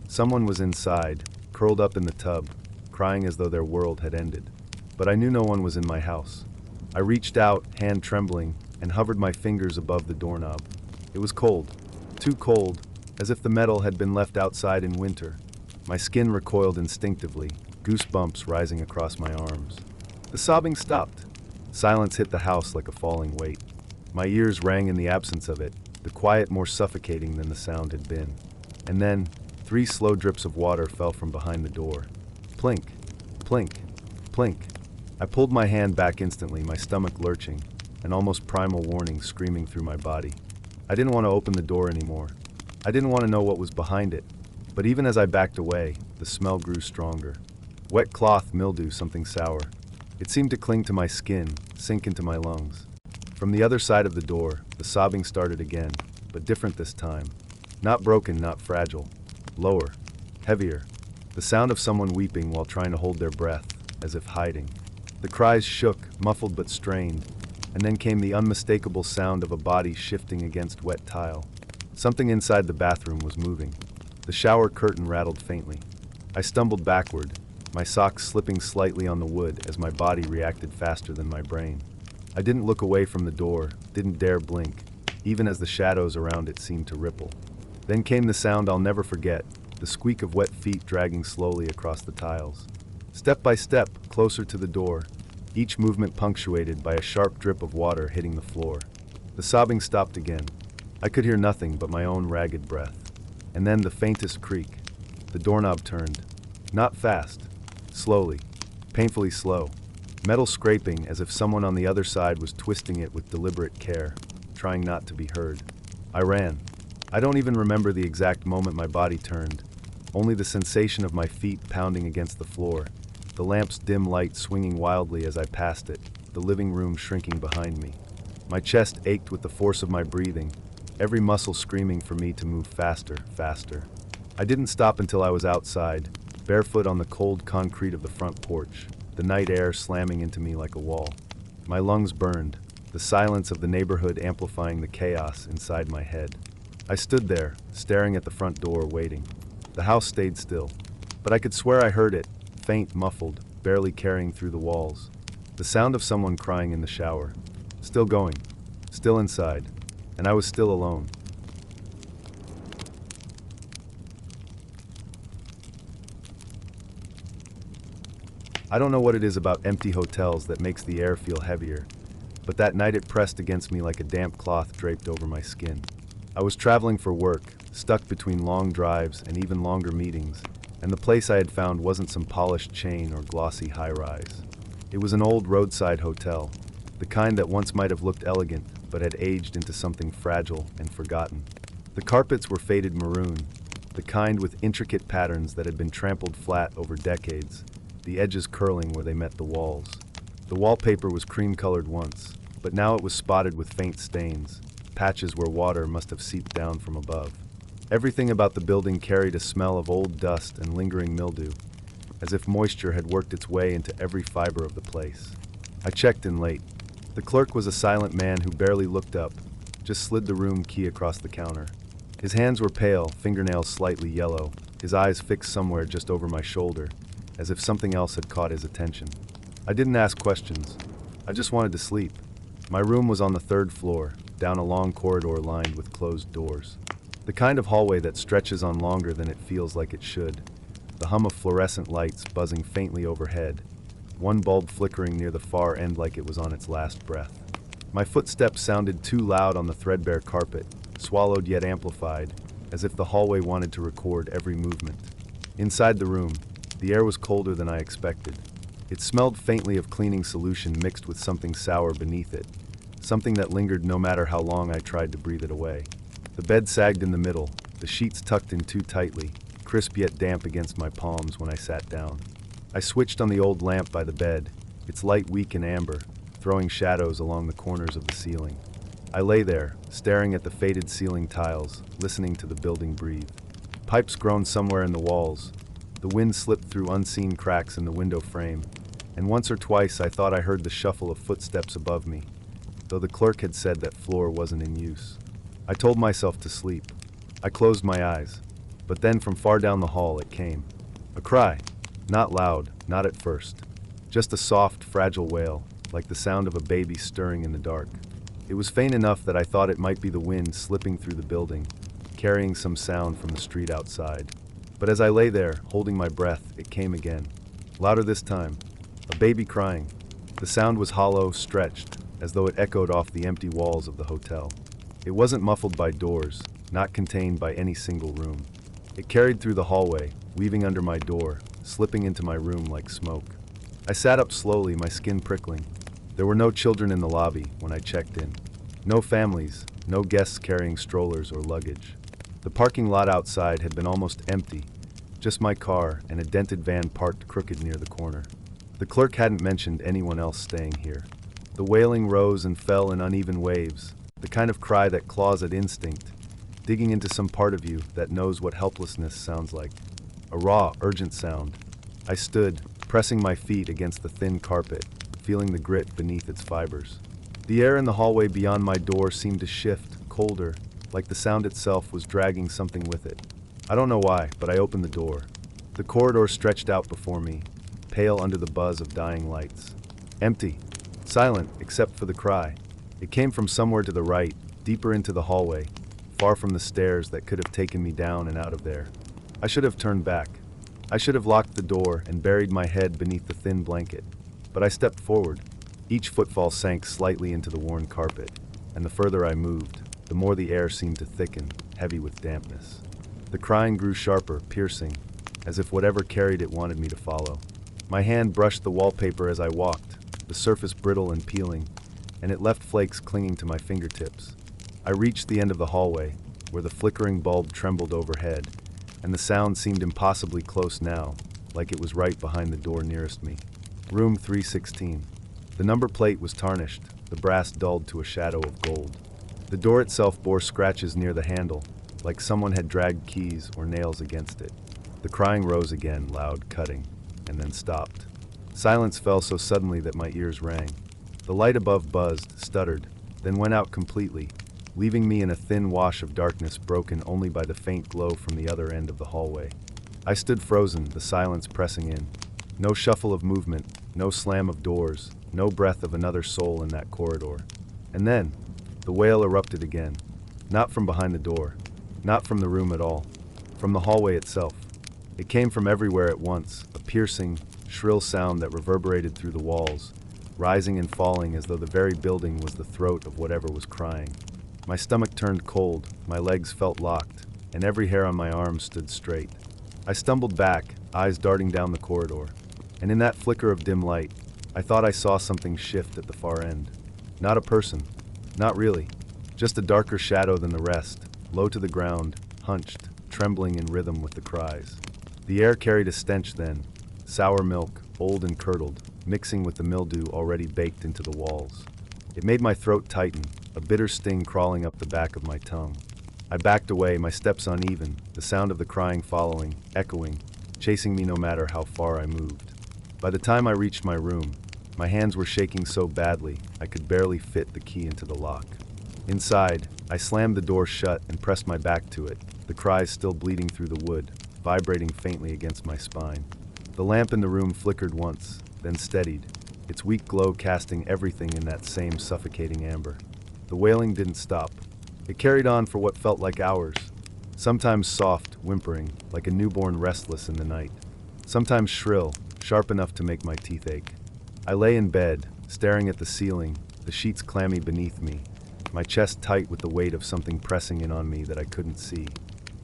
Someone was inside, curled up in the tub, crying as though their world had ended. But I knew no one was in my house. I reached out, hand trembling, and hovered my fingers above the doorknob. It was cold, too cold, as if the metal had been left outside in winter. My skin recoiled instinctively, goosebumps rising across my arms. The sobbing stopped. Silence hit the house like a falling weight. My ears rang in the absence of it, the quiet more suffocating than the sound had been. And then, 3 slow drips of water fell from behind the door. Plink, plink, plink. I pulled my hand back instantly, my stomach lurching, an almost primal warning screaming through my body. I didn't want to open the door anymore. I didn't want to know what was behind it. But even as I backed away, the smell grew stronger. Wet cloth, mildew, something sour. It seemed to cling to my skin, sink into my lungs. From the other side of the door, the sobbing started again, but different this time. Not broken, not fragile. Lower. Heavier. The sound of someone weeping while trying to hold their breath, as if hiding. The cries shook, muffled but strained, and then came the unmistakable sound of a body shifting against wet tile. Something inside the bathroom was moving. The shower curtain rattled faintly. I stumbled backward, my socks slipping slightly on the wood as my body reacted faster than my brain. I didn't look away from the door, didn't dare blink, even as the shadows around it seemed to ripple. Then came the sound I'll never forget, the squeak of wet feet dragging slowly across the tiles. Step by step, closer to the door, each movement punctuated by a sharp drip of water hitting the floor. The sobbing stopped again. I could hear nothing but my own ragged breath. And then the faintest creak. The doorknob turned. Not fast. Slowly. Painfully slow. Metal scraping as if someone on the other side was twisting it with deliberate care, trying not to be heard. I ran. I don't even remember the exact moment my body turned, only the sensation of my feet pounding against the floor, the lamp's dim light swinging wildly as I passed it, the living room shrinking behind me. My chest ached with the force of my breathing, every muscle screaming for me to move faster, faster. I didn't stop until I was outside, barefoot on the cold concrete of the front porch, the night air slamming into me like a wall. My lungs burned, the silence of the neighborhood amplifying the chaos inside my head. I stood there, staring at the front door, waiting. The house stayed still, but I could swear I heard it, faint, muffled, barely carrying through the walls. The sound of someone crying in the shower. Still going, still inside, and I was still alone. I don't know what it is about empty hotels that makes the air feel heavier, but that night it pressed against me like a damp cloth draped over my skin. I was traveling for work, stuck between long drives and even longer meetings, and the place I had found wasn't some polished chain or glossy high-rise. It was an old roadside hotel, the kind that once might have looked elegant, but had aged into something fragile and forgotten. The carpets were faded maroon, the kind with intricate patterns that had been trampled flat over decades, the edges curling where they met the walls. The wallpaper was cream-colored once, but now it was spotted with faint stains, patches where water must have seeped down from above. Everything about the building carried a smell of old dust and lingering mildew, as if moisture had worked its way into every fiber of the place. I checked in late. The clerk was a silent man who barely looked up, just slid the room key across the counter. His hands were pale, fingernails slightly yellow, his eyes fixed somewhere just over my shoulder, as if something else had caught his attention. I didn't ask questions. I just wanted to sleep. My room was on the 3rd floor, down a long corridor lined with closed doors. The kind of hallway that stretches on longer than it feels like it should. The hum of fluorescent lights buzzing faintly overhead, one bulb flickering near the far end like it was on its last breath. My footsteps sounded too loud on the threadbare carpet, swallowed yet amplified, as if the hallway wanted to record every movement. Inside the room, the air was colder than I expected. It smelled faintly of cleaning solution mixed with something sour beneath it, something that lingered no matter how long I tried to breathe it away. The bed sagged in the middle, the sheets tucked in too tightly, crisp yet damp against my palms when I sat down. I switched on the old lamp by the bed, its light weak and amber, throwing shadows along the corners of the ceiling. I lay there, staring at the faded ceiling tiles, listening to the building breathe. Pipes groaned somewhere in the walls. The wind slipped through unseen cracks in the window frame, and once or twice I thought I heard the shuffle of footsteps above me, though the clerk had said that floor wasn't in use. I told myself to sleep. I closed my eyes, but then from far down the hall it came. A cry. Not loud, not at first. Just a soft, fragile wail, like the sound of a baby stirring in the dark. It was faint enough that I thought it might be the wind slipping through the building, carrying some sound from the street outside. But as I lay there, holding my breath, it came again. Louder this time. A baby crying. The sound was hollow, stretched, as though it echoed off the empty walls of the hotel. It wasn't muffled by doors, not contained by any single room. It carried through the hallway, weaving under my door, slipping into my room like smoke. I sat up slowly, my skin prickling. There were no children in the lobby when I checked in. No families, no guests carrying strollers or luggage. The parking lot outside had been almost empty, just my car and a dented van parked crooked near the corner. The clerk hadn't mentioned anyone else staying here. The wailing rose and fell in uneven waves, the kind of cry that claws at instinct, digging into some part of you that knows what helplessness sounds like. A raw, urgent sound. I stood, pressing my feet against the thin carpet, feeling the grit beneath its fibers. The air in the hallway beyond my door seemed to shift, colder, like the sound itself was dragging something with it. I don't know why, but I opened the door. The corridor stretched out before me, pale under the buzz of dying lights. Empty. Silent, except for the cry. It came from somewhere to the right, deeper into the hallway, far from the stairs that could have taken me down and out of there. I should have turned back. I should have locked the door and buried my head beneath the thin blanket. But I stepped forward. Each footfall sank slightly into the worn carpet, and the further I moved, the more the air seemed to thicken, heavy with dampness. The crying grew sharper, piercing, as if whatever carried it wanted me to follow. My hand brushed the wallpaper as I walked, the surface brittle and peeling, and it left flakes clinging to my fingertips. I reached the end of the hallway, where the flickering bulb trembled overhead, and the sound seemed impossibly close now, like it was right behind the door nearest me. Room 316. The number plate was tarnished, the brass dulled to a shadow of gold. The door itself bore scratches near the handle, like someone had dragged keys or nails against it. The crying rose again, loud, cutting, and then stopped. Silence fell so suddenly that my ears rang. The light above buzzed, stuttered, then went out completely, leaving me in a thin wash of darkness broken only by the faint glow from the other end of the hallway. I stood frozen, the silence pressing in. No shuffle of movement, no slam of doors, no breath of another soul in that corridor. And then, the wail erupted again. Not from behind the door, not from the room at all, from the hallway itself. It came from everywhere at once, a piercing, shrill sound that reverberated through the walls, rising and falling as though the very building was the throat of whatever was crying. My stomach turned cold, my legs felt locked, and every hair on my arm stood straight. I stumbled back, eyes darting down the corridor, and in that flicker of dim light, I thought I saw something shift at the far end. Not a person. Not really. Just a darker shadow than the rest, low to the ground, hunched, trembling in rhythm with the cries. The air carried a stench then, sour milk, old and curdled, mixing with the mildew already baked into the walls. It made my throat tighten, a bitter sting crawling up the back of my tongue. I backed away, my steps uneven, the sound of the crying following, echoing, chasing me no matter how far I moved. By the time I reached my room, my hands were shaking so badly I could barely fit the key into the lock. Inside, I slammed the door shut and pressed my back to it, the cries still bleeding through the wood, vibrating faintly against my spine. The lamp in the room flickered once, then steadied, its weak glow casting everything in that same suffocating amber. The wailing didn't stop. It carried on for what felt like hours, sometimes soft, whimpering, like a newborn restless in the night, sometimes shrill, sharp enough to make my teeth ache. I lay in bed, staring at the ceiling, the sheets clammy beneath me, my chest tight with the weight of something pressing in on me that I couldn't see.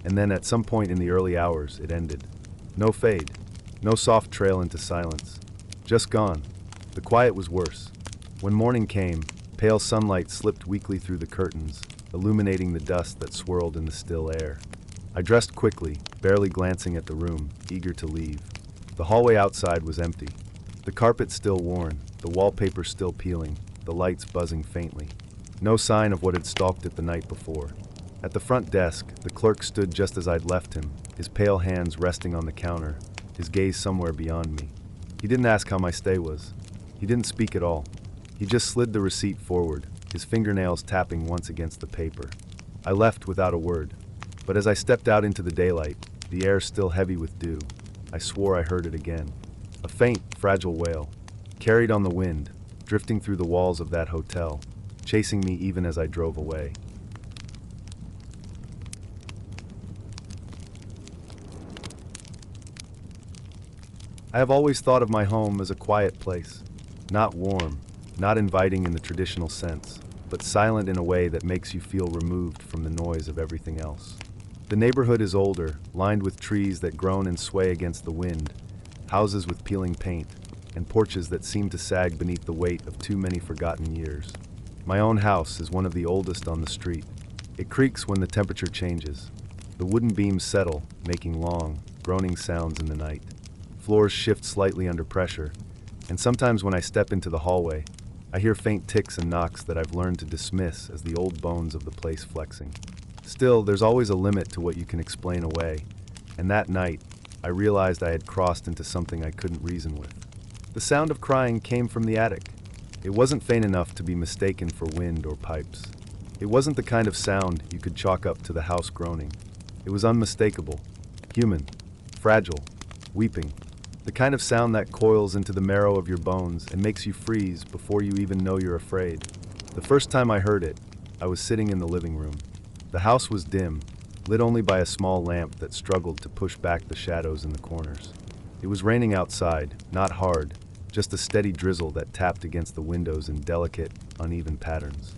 And then at some point in the early hours, it ended. No fade, no soft trail into silence. Just gone. The quiet was worse. When morning came, pale sunlight slipped weakly through the curtains, illuminating the dust that swirled in the still air. I dressed quickly, barely glancing at the room, eager to leave. The hallway outside was empty. The carpet still worn, the wallpaper still peeling, the lights buzzing faintly. No sign of what had stalked it the night before. At the front desk, the clerk stood just as I'd left him, his pale hands resting on the counter, his gaze somewhere beyond me. He didn't ask how my stay was. He didn't speak at all. He just slid the receipt forward, his fingernails tapping once against the paper. I left without a word. But as I stepped out into the daylight, the air still heavy with dew, I swore I heard it again. A faint, fragile wail, carried on the wind, drifting through the walls of that hotel, chasing me even as I drove away. I have always thought of my home as a quiet place, not warm, not inviting in the traditional sense, but silent in a way that makes you feel removed from the noise of everything else. The neighborhood is older, lined with trees that groan and sway against the wind, houses with peeling paint, and porches that seem to sag beneath the weight of too many forgotten years. My own house is one of the oldest on the street. It creaks when the temperature changes. The wooden beams settle, making long, groaning sounds in the night. Floors shift slightly under pressure, and sometimes when I step into the hallway, I hear faint ticks and knocks that I've learned to dismiss as the old bones of the place flexing. Still, there's always a limit to what you can explain away, and that night, I realized I had crossed into something I couldn't reason with. The sound of crying came from the attic. It wasn't faint enough to be mistaken for wind or pipes. It wasn't the kind of sound you could chalk up to the house groaning. It was unmistakable, human, fragile, weeping. The kind of sound that coils into the marrow of your bones and makes you freeze before you even know you're afraid. The first time I heard it, I was sitting in the living room. The house was dim, lit only by a small lamp that struggled to push back the shadows in the corners. It was raining outside, not hard, just a steady drizzle that tapped against the windows in delicate, uneven patterns.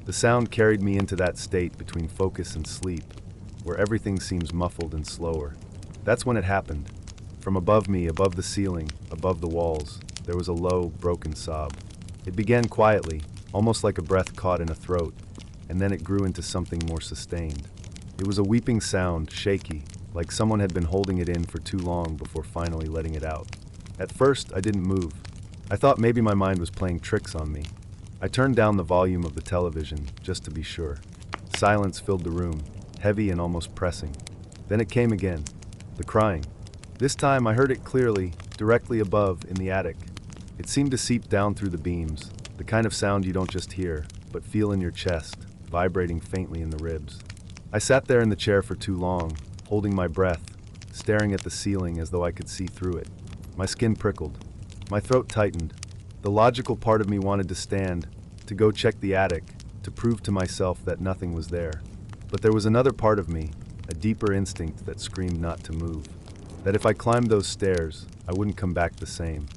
The sound carried me into that state between focus and sleep, where everything seems muffled and slower. That's when it happened. From above me, above the ceiling, above the walls, there was a low, broken sob. It began quietly, almost like a breath caught in a throat, and then it grew into something more sustained. It was a weeping sound, shaky, like someone had been holding it in for too long before finally letting it out. At first, I didn't move. I thought maybe my mind was playing tricks on me. I turned down the volume of the television, just to be sure. Silence filled the room, heavy and almost pressing. Then it came again, the crying. This time I heard it clearly, directly above, in the attic. It seemed to seep down through the beams, the kind of sound you don't just hear, but feel in your chest, vibrating faintly in the ribs. I sat there in the chair for too long, holding my breath, staring at the ceiling as though I could see through it. My skin prickled. My throat tightened. The logical part of me wanted to stand, to go check the attic, to prove to myself that nothing was there. But there was another part of me, a deeper instinct that screamed not to move. That if I climbed those stairs, I wouldn't come back the same.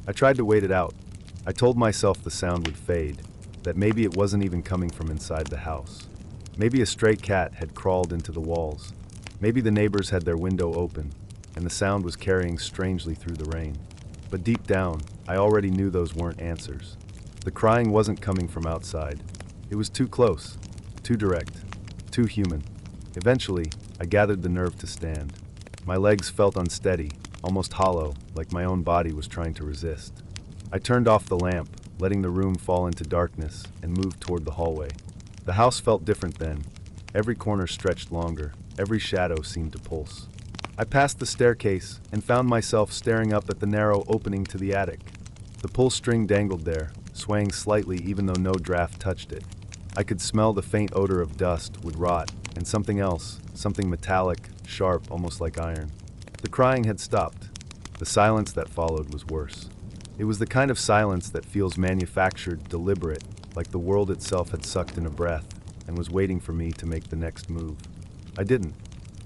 I tried to wait it out. I told myself the sound would fade, that maybe it wasn't even coming from inside the house. Maybe a stray cat had crawled into the walls. Maybe the neighbors had their window open, and the sound was carrying strangely through the rain. But deep down, I already knew those weren't answers. The crying wasn't coming from outside. It was too close, too direct, too human. Eventually, I gathered the nerve to stand. My legs felt unsteady, almost hollow, like my own body was trying to resist. I turned off the lamp, letting the room fall into darkness, and moved toward the hallway. The house felt different then. Every corner stretched longer, every shadow seemed to pulse. I passed the staircase and found myself staring up at the narrow opening to the attic. The pull string dangled there, swaying slightly even though no draft touched it. I could smell the faint odor of dust, wood rot, and something else, something metallic, sharp, almost like iron. The crying had stopped. The silence that followed was worse. It was the kind of silence that feels manufactured, deliberate, like the world itself had sucked in a breath and was waiting for me to make the next move. I didn't.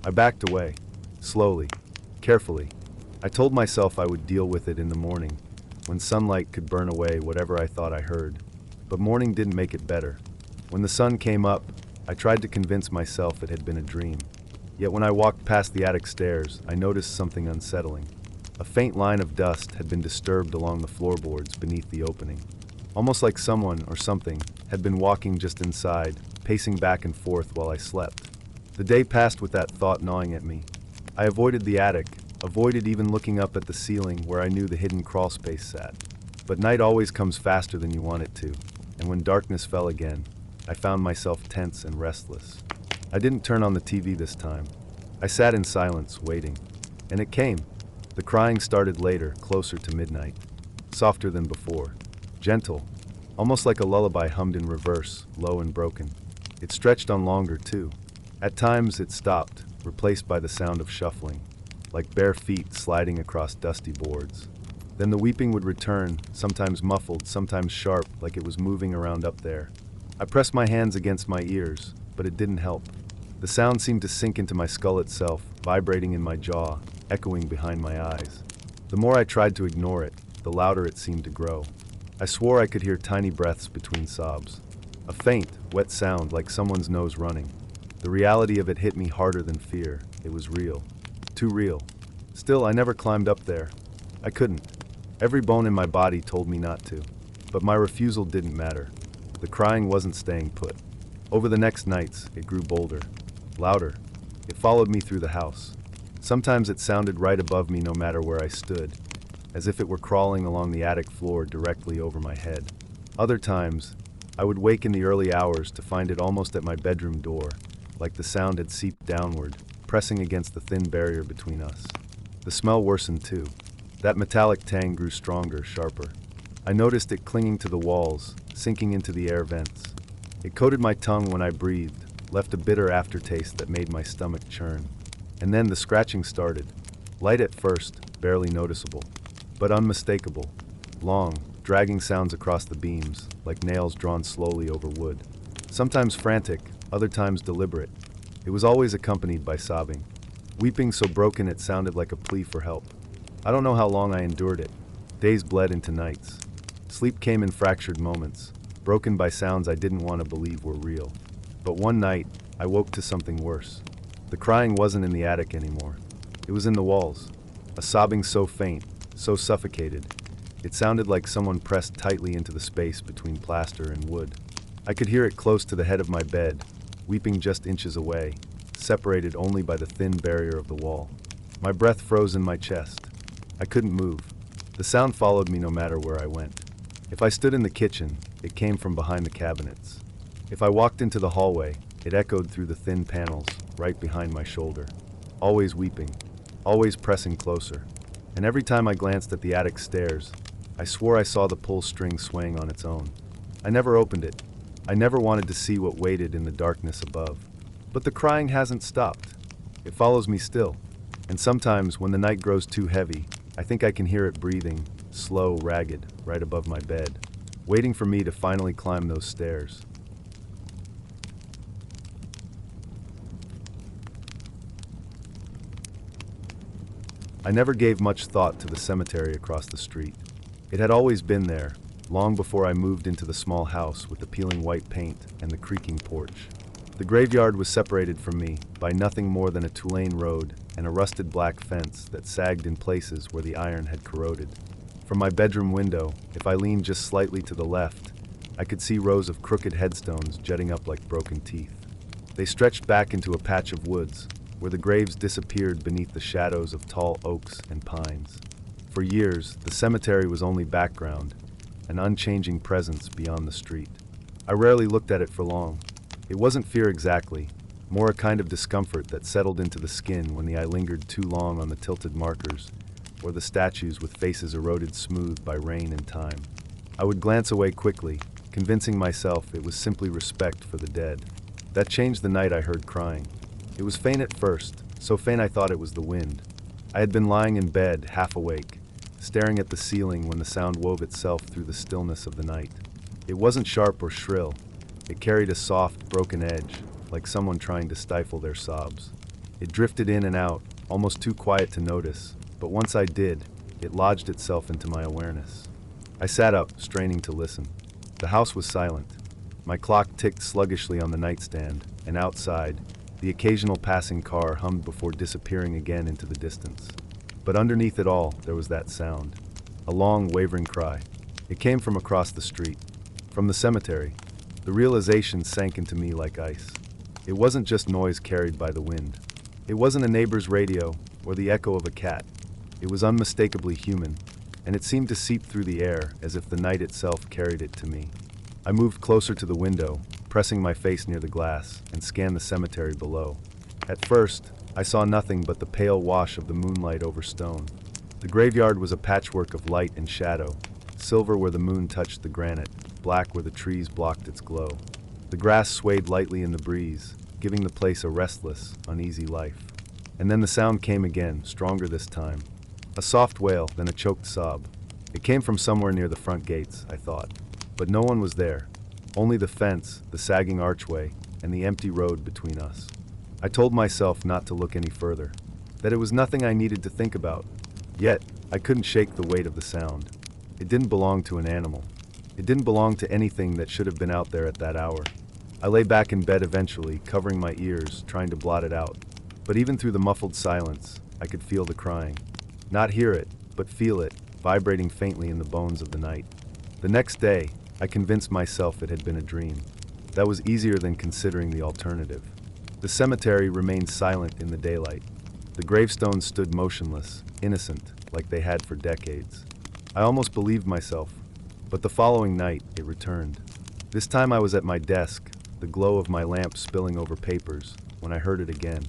I backed away, slowly, carefully. I told myself I would deal with it in the morning, when sunlight could burn away whatever I thought I heard. But morning didn't make it better. When the sun came up, I tried to convince myself it had been a dream. Yet when I walked past the attic stairs, I noticed something unsettling. A faint line of dust had been disturbed along the floorboards beneath the opening. Almost like someone or something had been walking just inside, pacing back and forth while I slept. The day passed with that thought gnawing at me. I avoided the attic, avoided even looking up at the ceiling where I knew the hidden crawl space sat. But night always comes faster than you want it to, and when darkness fell again, I found myself tense and restless. I didn't turn on the TV this time. I sat in silence, waiting. And it came. The crying started later, closer to midnight. Softer than before. Gentle. Almost like a lullaby hummed in reverse, low and broken. It stretched on longer, too. At times, it stopped, replaced by the sound of shuffling, like bare feet sliding across dusty boards. Then the weeping would return, sometimes muffled, sometimes sharp, like it was moving around up there. I pressed my hands against my ears, but it didn't help. The sound seemed to sink into my skull itself, vibrating in my jaw, echoing behind my eyes. The more I tried to ignore it, the louder it seemed to grow. I swore I could hear tiny breaths between sobs. A faint, wet sound like someone's nose running. The reality of it hit me harder than fear. It was real. Too real. Still, I never climbed up there. I couldn't. Every bone in my body told me not to. But my refusal didn't matter. The crying wasn't staying put. Over the next nights, it grew bolder. Louder. It followed me through the house. Sometimes it sounded right above me no matter where I stood, as if it were crawling along the attic floor directly over my head. Other times, I would wake in the early hours to find it almost at my bedroom door, like the sound had seeped downward, pressing against the thin barrier between us. The smell worsened too. That metallic tang grew stronger, sharper. I noticed it clinging to the walls, sinking into the air vents. It coated my tongue when I breathed, left a bitter aftertaste that made my stomach churn. And then the scratching started. Light at first, barely noticeable, but unmistakable. Long, dragging sounds across the beams, like nails drawn slowly over wood. Sometimes frantic, other times deliberate. It was always accompanied by sobbing. Weeping so broken it sounded like a plea for help. I don't know how long I endured it. Days bled into nights. Sleep came in fractured moments, broken by sounds I didn't want to believe were real. But one night, I woke to something worse. The crying wasn't in the attic anymore. It was in the walls. A sobbing so faint, so suffocated. It sounded like someone pressed tightly into the space between plaster and wood. I could hear it close to the head of my bed, weeping just inches away, separated only by the thin barrier of the wall. My breath froze in my chest. I couldn't move. The sound followed me no matter where I went. If I stood in the kitchen, it came from behind the cabinets. If I walked into the hallway, it echoed through the thin panels, right behind my shoulder. Always weeping, always pressing closer. And every time I glanced at the attic stairs, I swore I saw the pull string swaying on its own. I never opened it. I never wanted to see what waited in the darkness above. But the crying hasn't stopped. It follows me still. And sometimes, when the night grows too heavy, I think I can hear it breathing, slow, ragged, right above my bed, waiting for me to finally climb those stairs. I never gave much thought to the cemetery across the street. It had always been there, long before I moved into the small house with the peeling white paint and the creaking porch. The graveyard was separated from me by nothing more than a two-lane road and a rusted black fence that sagged in places where the iron had corroded. From my bedroom window, if I leaned just slightly to the left, I could see rows of crooked headstones jutting up like broken teeth. They stretched back into a patch of woods, where the graves disappeared beneath the shadows of tall oaks and pines. For years, the cemetery was only background, an unchanging presence beyond the street. I rarely looked at it for long. It wasn't fear exactly, more a kind of discomfort that settled into the skin when the eye lingered too long on the tilted markers, or the statues with faces eroded smooth by rain and time. I would glance away quickly, convincing myself it was simply respect for the dead. That changed the night I heard crying. It was faint at first, so faint I thought it was the wind. I had been lying in bed, half awake, staring at the ceiling when the sound wove itself through the stillness of the night. It wasn't sharp or shrill. It carried a soft, broken edge, like someone trying to stifle their sobs. It drifted in and out, almost too quiet to notice, but once I did, it lodged itself into my awareness. I sat up, straining to listen. The house was silent. My clock ticked sluggishly on the nightstand, and outside, the occasional passing car hummed before disappearing again into the distance. But underneath it all, there was that sound. A long, wavering cry. It came from across the street. From the cemetery. The realization sank into me like ice. It wasn't just noise carried by the wind. It wasn't a neighbor's radio or the echo of a cat. It was unmistakably human, and it seemed to seep through the air as if the night itself carried it to me. I moved closer to the window, pressing my face near the glass, and scanned the cemetery below. At first, I saw nothing but the pale wash of the moonlight over stone. The graveyard was a patchwork of light and shadow, silver where the moon touched the granite, black where the trees blocked its glow. The grass swayed lightly in the breeze, giving the place a restless, uneasy life. And then the sound came again, stronger this time. A soft wail, then a choked sob. It came from somewhere near the front gates, I thought. But no one was there. Only the fence, the sagging archway, and the empty road between us. I told myself not to look any further, that it was nothing I needed to think about. Yet, I couldn't shake the weight of the sound. It didn't belong to an animal. It didn't belong to anything that should have been out there at that hour. I lay back in bed eventually, covering my ears, trying to blot it out. But even through the muffled silence, I could feel the crying. Not hear it, but feel it, vibrating faintly in the bones of the night. The next day, I convinced myself it had been a dream. That was easier than considering the alternative. The cemetery remained silent in the daylight. The gravestones stood motionless, innocent, like they had for decades. I almost believed myself, but the following night it returned. This time I was at my desk, the glow of my lamp spilling over papers, when I heard it again.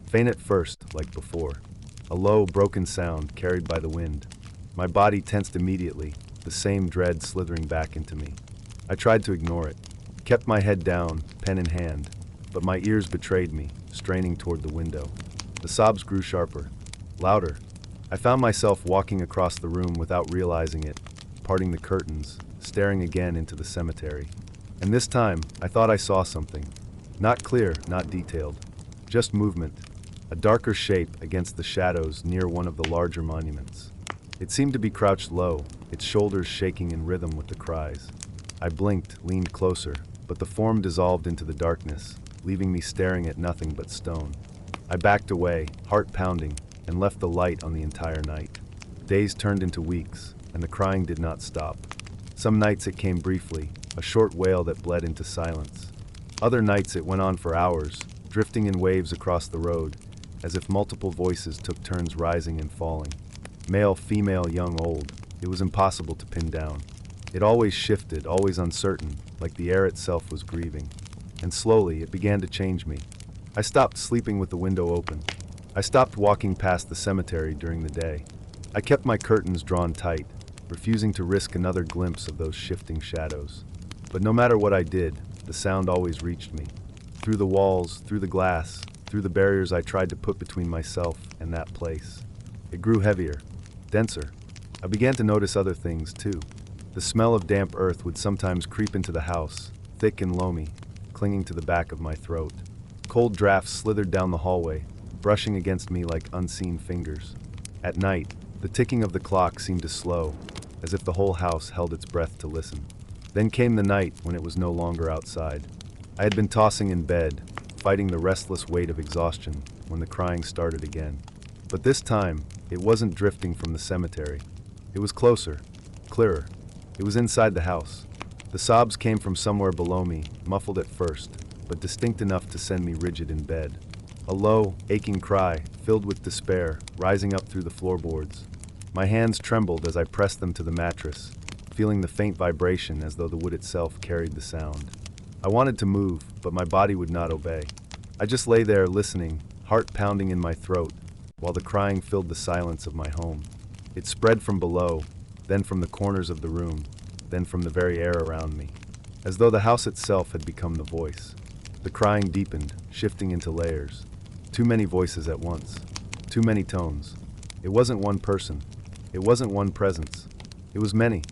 Faint at first, like before. A low, broken sound carried by the wind. My body tensed immediately, the same dread slithering back into me. I tried to ignore it, kept my head down, pen in hand, but my ears betrayed me, straining toward the window. The sobs grew sharper, louder. I found myself walking across the room without realizing it, parting the curtains, staring again into the cemetery. And this time, I thought I saw something. Not clear, not detailed. Just movement. A darker shape against the shadows near one of the larger monuments. It seemed to be crouched low, its shoulders shaking in rhythm with the cries. I blinked, leaned closer, but the form dissolved into the darkness, leaving me staring at nothing but stone. I backed away, heart pounding, and left the light on the entire night. Days turned into weeks, and the crying did not stop. Some nights it came briefly, a short wail that bled into silence. Other nights it went on for hours, drifting in waves across the road, as if multiple voices took turns rising and falling. Male, female, young, old, it was impossible to pin down. It always shifted, always uncertain, like the air itself was grieving. And slowly, it began to change me. I stopped sleeping with the window open. I stopped walking past the cemetery during the day. I kept my curtains drawn tight, refusing to risk another glimpse of those shifting shadows. But no matter what I did, the sound always reached me. Through the walls, through the glass, through the barriers I tried to put between myself and that place. It grew heavier, denser. I began to notice other things, too. The smell of damp earth would sometimes creep into the house, thick and loamy, clinging to the back of my throat. Cold drafts slithered down the hallway, brushing against me like unseen fingers. At night, the ticking of the clock seemed to slow, as if the whole house held its breath to listen. Then came the night when it was no longer outside. I had been tossing in bed, fighting the restless weight of exhaustion, when the crying started again. But this time, it wasn't drifting from the cemetery. It was closer, clearer. It was inside the house. The sobs came from somewhere below me, muffled at first, but distinct enough to send me rigid in bed. A low, aching cry, filled with despair, rising up through the floorboards. My hands trembled as I pressed them to the mattress, feeling the faint vibration as though the wood itself carried the sound. I wanted to move, but my body would not obey. I just lay there listening, heart pounding in my throat, while the crying filled the silence of my home. It spread from below, then from the corners of the room, then from the very air around me, as though the house itself had become the voice. The crying deepened, shifting into layers. Too many voices at once. Too many tones. It wasn't one person. It wasn't one presence. It was many,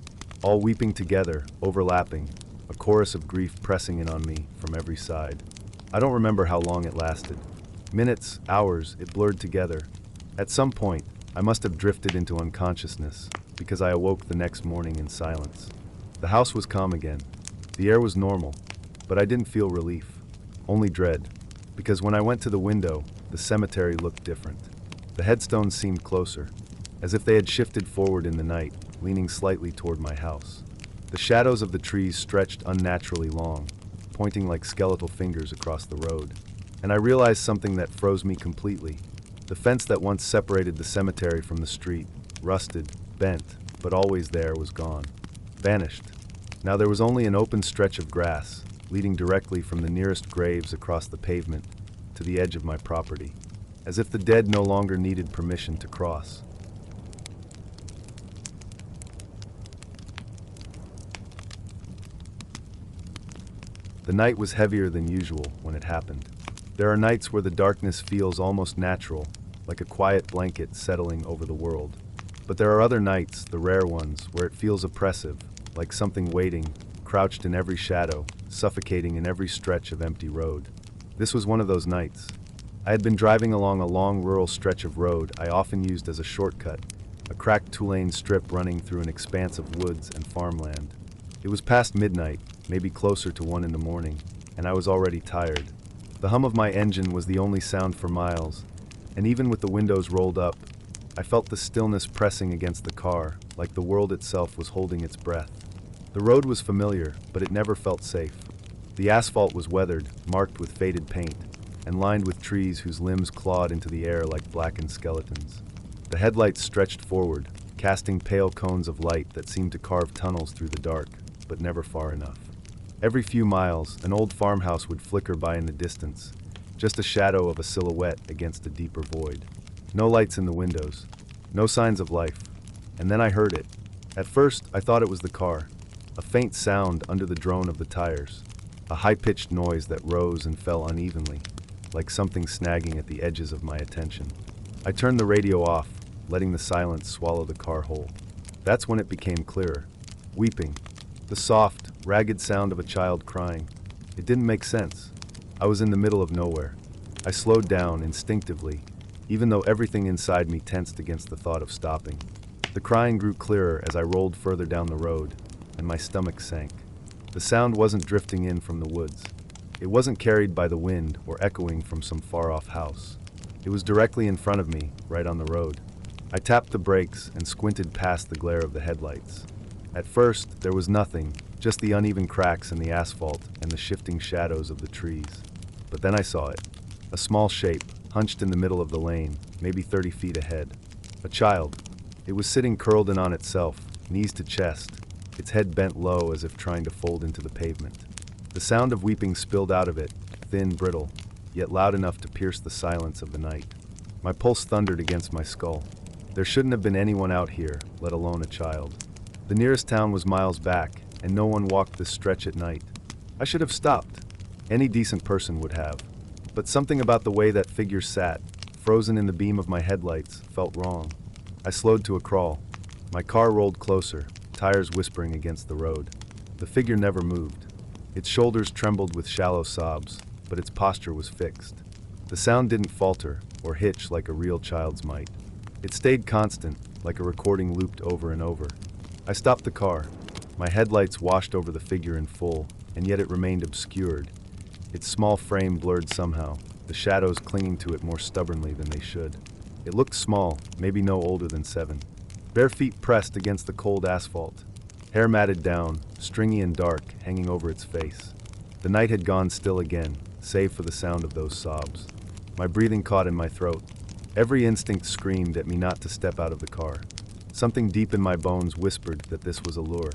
all weeping together, overlapping, a chorus of grief pressing in on me from every side. I don't remember how long it lasted. Minutes, hours, it blurred together. At some point, I must have drifted into unconsciousness, because I awoke the next morning in silence. The house was calm again. The air was normal, but I didn't feel relief, only dread, because when I went to the window, the cemetery looked different. The headstones seemed closer, as if they had shifted forward in the night, leaning slightly toward my house. The shadows of the trees stretched unnaturally long, pointing like skeletal fingers across the road. And I realized something that froze me completely. The fence that once separated the cemetery from the street, rusted, bent, but always there, was gone. Vanished. Now there was only an open stretch of grass, leading directly from the nearest graves across the pavement to the edge of my property, as if the dead no longer needed permission to cross. The night was heavier than usual when it happened. There are nights where the darkness feels almost natural, like a quiet blanket settling over the world. But there are other nights, the rare ones, where it feels oppressive, like something waiting, crouched in every shadow, suffocating in every stretch of empty road. This was one of those nights. I had been driving along a long rural stretch of road I often used as a shortcut, a cracked two-lane strip running through an expanse of woods and farmland. It was past midnight, maybe closer to 1 in the morning, and I was already tired. The hum of my engine was the only sound for miles, and even with the windows rolled up, I felt the stillness pressing against the car, like the world itself was holding its breath. The road was familiar, but it never felt safe. The asphalt was weathered, marked with faded paint, and lined with trees whose limbs clawed into the air like blackened skeletons. The headlights stretched forward, casting pale cones of light that seemed to carve tunnels through the dark, but never far enough. Every few miles, an old farmhouse would flicker by in the distance, just a shadow of a silhouette against a deeper void. No lights in the windows, no signs of life. And then I heard it. At first, I thought it was the car, a faint sound under the drone of the tires, a high-pitched noise that rose and fell unevenly, like something snagging at the edges of my attention. I turned the radio off, letting the silence swallow the car whole. That's when it became clearer. Weeping. The soft, ragged sound of a child crying. It didn't make sense. I was in the middle of nowhere. I slowed down instinctively, even though everything inside me tensed against the thought of stopping. The crying grew clearer as I rolled further down the road, and my stomach sank. The sound wasn't drifting in from the woods. It wasn't carried by the wind or echoing from some far-off house. It was directly in front of me, right on the road. I tapped the brakes and squinted past the glare of the headlights. At first, there was nothing, just the uneven cracks in the asphalt and the shifting shadows of the trees. But then I saw it. A small shape, hunched in the middle of the lane, maybe 30 feet ahead. A child. It was sitting curled in on itself, knees to chest, its head bent low as if trying to fold into the pavement. The sound of weeping spilled out of it, thin, brittle, yet loud enough to pierce the silence of the night. My pulse thundered against my skull. There shouldn't have been anyone out here, let alone a child. The nearest town was miles back, and no one walked this stretch at night. I should have stopped. Any decent person would have. But something about the way that figure sat, frozen in the beam of my headlights, felt wrong. I slowed to a crawl. My car rolled closer, tires whispering against the road. The figure never moved. Its shoulders trembled with shallow sobs, but its posture was fixed. The sound didn't falter or hitch like a real child's might. It stayed constant, like a recording looped over and over. I stopped the car. My headlights washed over the figure in full, and yet it remained obscured. Its small frame blurred somehow, the shadows clinging to it more stubbornly than they should. It looked small, maybe no older than 7. Bare feet pressed against the cold asphalt. Hair matted down, stringy and dark, hanging over its face. The night had gone still again, save for the sound of those sobs. My breathing caught in my throat. Every instinct screamed at me not to step out of the car. Something deep in my bones whispered that this was a lure.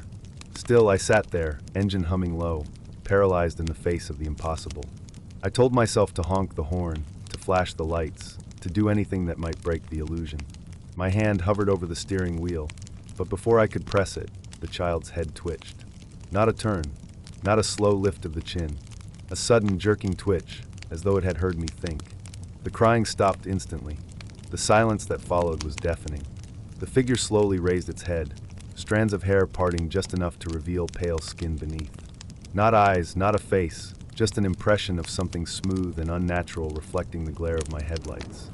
Still, I sat there, engine humming low, paralyzed in the face of the impossible. I told myself to honk the horn, to flash the lights, to do anything that might break the illusion. My hand hovered over the steering wheel, but before I could press it, the child's head twitched. Not a turn, not a slow lift of the chin, a sudden jerking twitch, as though it had heard me think. The crying stopped instantly. The silence that followed was deafening. The figure slowly raised its head, strands of hair parting just enough to reveal pale skin beneath. Not eyes, not a face, just an impression of something smooth and unnatural reflecting the glare of my headlights.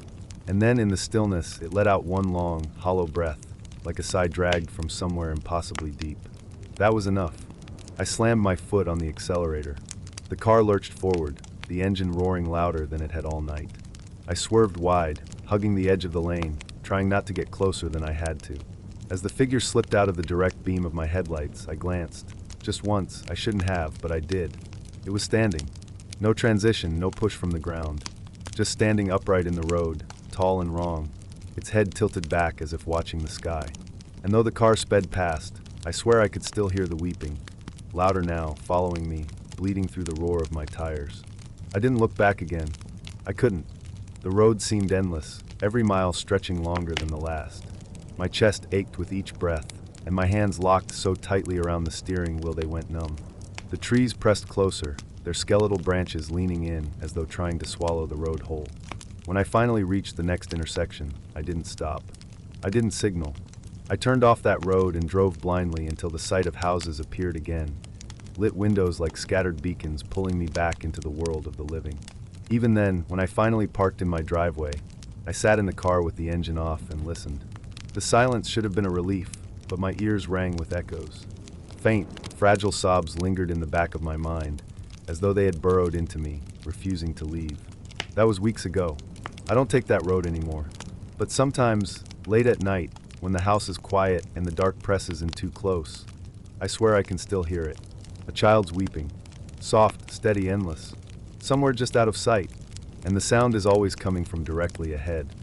And then in the stillness, it let out one long, hollow breath, like a sigh dragged from somewhere impossibly deep. That was enough. I slammed my foot on the accelerator. The car lurched forward, the engine roaring louder than it had all night. I swerved wide, hugging the edge of the lane, trying not to get closer than I had to. As the figure slipped out of the direct beam of my headlights, I glanced. Just once, I shouldn't have, but I did. It was standing. No transition, no push from the ground. Just standing upright in the road, tall and wrong, its head tilted back as if watching the sky. And though the car sped past, I swear I could still hear the weeping. Louder now, following me, bleeding through the roar of my tires. I didn't look back again. I couldn't. The road seemed endless, every mile stretching longer than the last. My chest ached with each breath, and my hands locked so tightly around the steering wheel they went numb. The trees pressed closer, their skeletal branches leaning in as though trying to swallow the road whole. When I finally reached the next intersection, I didn't stop. I didn't signal. I turned off that road and drove blindly until the sight of houses appeared again, lit windows like scattered beacons pulling me back into the world of the living. Even then, when I finally parked in my driveway, I sat in the car with the engine off and listened. The silence should have been a relief, but my ears rang with echoes. Faint, fragile sobs lingered in the back of my mind, as though they had burrowed into me, refusing to leave. That was weeks ago. I don't take that road anymore. But sometimes, late at night, when the house is quiet and the dark presses in too close, I swear I can still hear it. A child's weeping. Soft, steady, endless. Somewhere just out of sight, and the sound is always coming from directly ahead.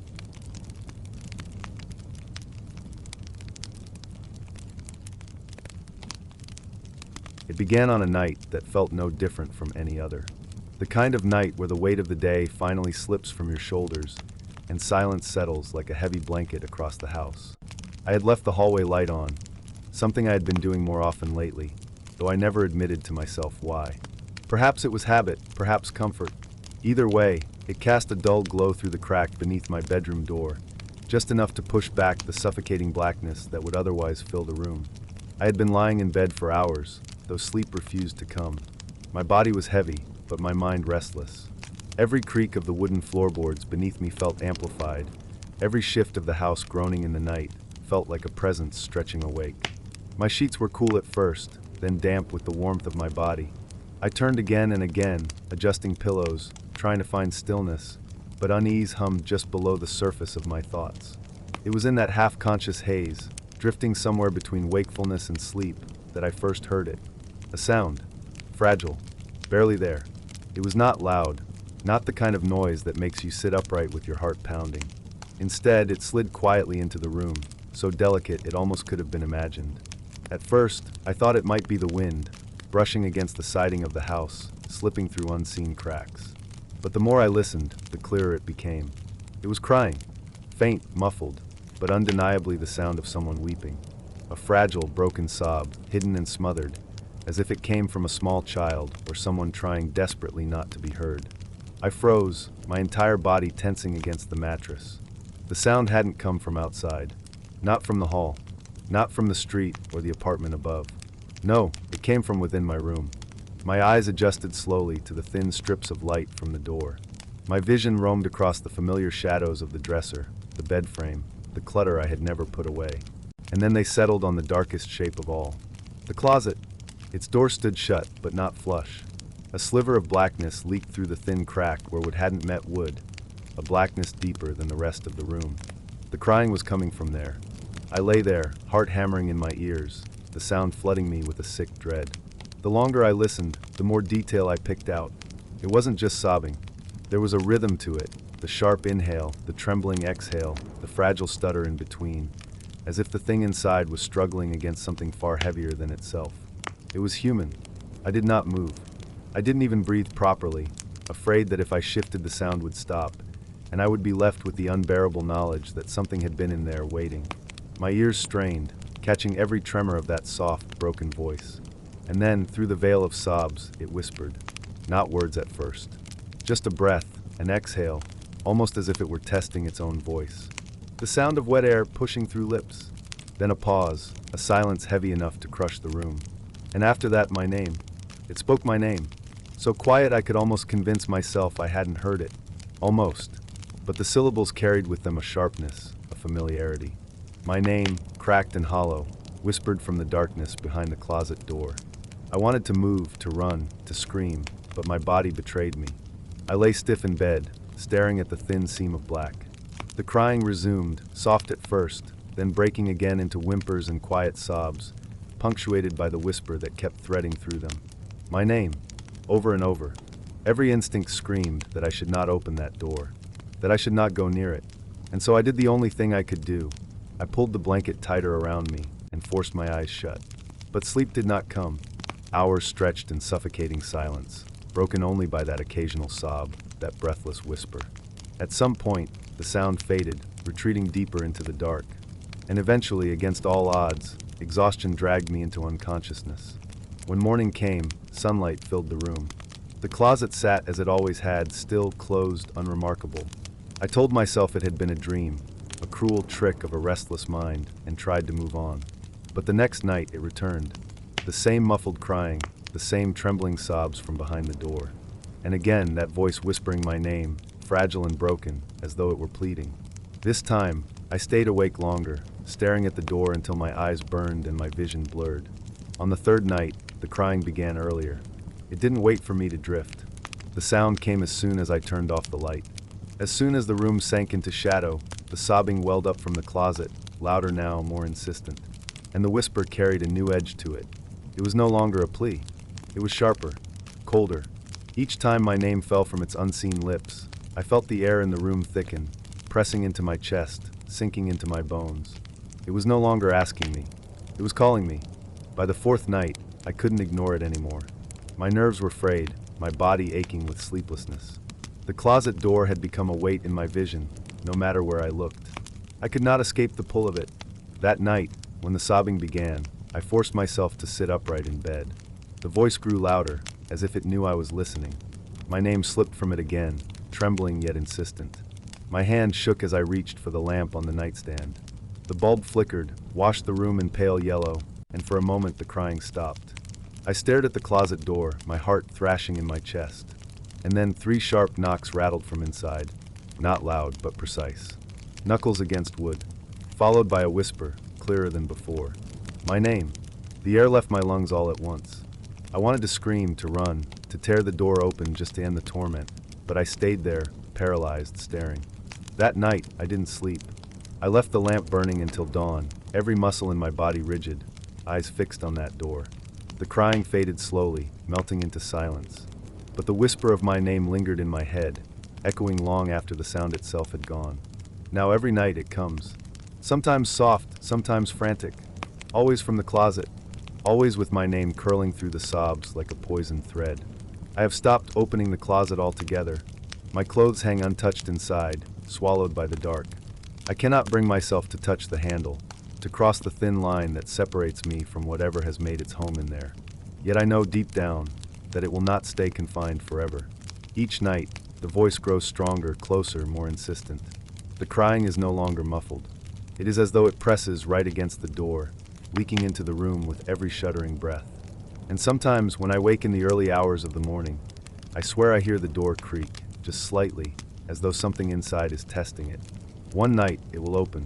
It began on a night that felt no different from any other. The kind of night where the weight of the day finally slips from your shoulders and silence settles like a heavy blanket across the house. I had left the hallway light on, something I had been doing more often lately, though I never admitted to myself why. Perhaps it was habit, perhaps comfort. Either way, it cast a dull glow through the crack beneath my bedroom door, just enough to push back the suffocating blackness that would otherwise fill the room. I had been lying in bed for hours, though sleep refused to come. My body was heavy, but my mind restless. Every creak of the wooden floorboards beneath me felt amplified. Every shift of the house groaning in the night felt like a presence stretching awake. My sheets were cool at first, then damp with the warmth of my body. I turned again and again, adjusting pillows, trying to find stillness, but unease hummed just below the surface of my thoughts. It was in that half-conscious haze, drifting somewhere between wakefulness and sleep, that I first heard it. A sound. Fragile. Barely there. It was not loud, not the kind of noise that makes you sit upright with your heart pounding. Instead, it slid quietly into the room, so delicate it almost could have been imagined. At first, I thought it might be the wind, brushing against the siding of the house, slipping through unseen cracks. But the more I listened, the clearer it became. It was crying, faint, muffled, but undeniably the sound of someone weeping. A fragile, broken sob, hidden and smothered, as if it came from a small child or someone trying desperately not to be heard. I froze, my entire body tensing against the mattress. The sound hadn't come from outside, not from the hall, not from the street or the apartment above. No, it came from within my room. My eyes adjusted slowly to the thin strips of light from the door. My vision roamed across the familiar shadows of the dresser, the bed frame, the clutter I had never put away. And then they settled on the darkest shape of all. The closet. Its door stood shut, but not flush. A sliver of blackness leaked through the thin crack where wood hadn't met wood, a blackness deeper than the rest of the room. The crying was coming from there. I lay there, heart hammering in my ears, the sound flooding me with a sick dread. The longer I listened, the more detail I picked out. It wasn't just sobbing. There was a rhythm to it, The sharp inhale, the trembling exhale, the fragile stutter in between, as if the thing inside was struggling against something far heavier than itself. It was human. I did not move. I didn't even breathe properly, afraid that if I shifted the sound would stop, and I would be left with the unbearable knowledge that something had been in there waiting. My ears strained, catching every tremor of that soft, broken voice. And then, through the veil of sobs, it whispered. Not words at first. Just a breath, an exhale, almost as if it were testing its own voice. The sound of wet air pushing through lips. Then a pause, a silence heavy enough to crush the room. And after that, my name. It spoke my name. So quiet I could almost convince myself I hadn't heard it. Almost. But the syllables carried with them a sharpness, a familiarity. My name, cracked and hollow, whispered from the darkness behind the closet door. I wanted to move, to run, to scream, but my body betrayed me. I lay stiff in bed, staring at the thin seam of black. The crying resumed, soft at first, then breaking again into whimpers and quiet sobs, punctuated by the whisper that kept threading through them. My name, over and over. Every instinct screamed that I should not open that door, that I should not go near it. And so I did the only thing I could do. I pulled the blanket tighter around me and forced my eyes shut. But sleep did not come. Hours stretched in suffocating silence, broken only by that occasional sob, that breathless whisper. At some point, the sound faded, retreating deeper into the dark. And eventually, against all odds, exhaustion dragged me into unconsciousness. When morning came, sunlight filled the room. The closet sat as it always had, still, closed, unremarkable. I told myself it had been a dream, a cruel trick of a restless mind, and tried to move on. But the next night it returned. The same muffled crying, the same trembling sobs from behind the door. And again that voice whispering my name, fragile and broken, as though it were pleading. This time, I stayed awake longer, staring at the door until my eyes burned and my vision blurred. On the third night, the crying began earlier. It didn't wait for me to drift. The sound came as soon as I turned off the light. As soon as the room sank into shadow, the sobbing welled up from the closet, louder now, more insistent. And the whisper carried a new edge to it. It was no longer a plea. It was sharper, colder. Each time my name fell from its unseen lips, I felt the air in the room thicken, pressing into my chest, sinking into my bones. It was no longer asking me. It was calling me. By the fourth night, I couldn't ignore it anymore. My nerves were frayed, my body aching with sleeplessness. The closet door had become a weight in my vision, no matter where I looked. I could not escape the pull of it. That night, when the sobbing began, I forced myself to sit upright in bed. The voice grew louder, as if it knew I was listening. My name slipped from it again, trembling yet insistent. My hand shook as I reached for the lamp on the nightstand. The bulb flickered, washed the room in pale yellow, and for a moment the crying stopped. I stared at the closet door, my heart thrashing in my chest. And then 3 sharp knocks rattled from inside, not loud but precise. Knuckles against wood, followed by a whisper, clearer than before. My name. The air left my lungs all at once. I wanted to scream, to run, to tear the door open just to end the torment, but I stayed there, paralyzed, staring. That night, I didn't sleep. I left the lamp burning until dawn, every muscle in my body rigid, eyes fixed on that door. The crying faded slowly, melting into silence. But the whisper of my name lingered in my head, echoing long after the sound itself had gone. Now every night it comes. Sometimes soft, sometimes frantic. Always from the closet. Always with my name curling through the sobs like a poisoned thread. I have stopped opening the closet altogether. My clothes hang untouched inside, swallowed by the dark. I cannot bring myself to touch the handle, to cross the thin line that separates me from whatever has made its home in there. Yet I know deep down that it will not stay confined forever. Each night, the voice grows stronger, closer, more insistent. The crying is no longer muffled. It is as though it presses right against the door, leaking into the room with every shuddering breath. And sometimes, when I wake in the early hours of the morning, I swear I hear the door creak, just slightly, as though something inside is testing it. One night, it will open,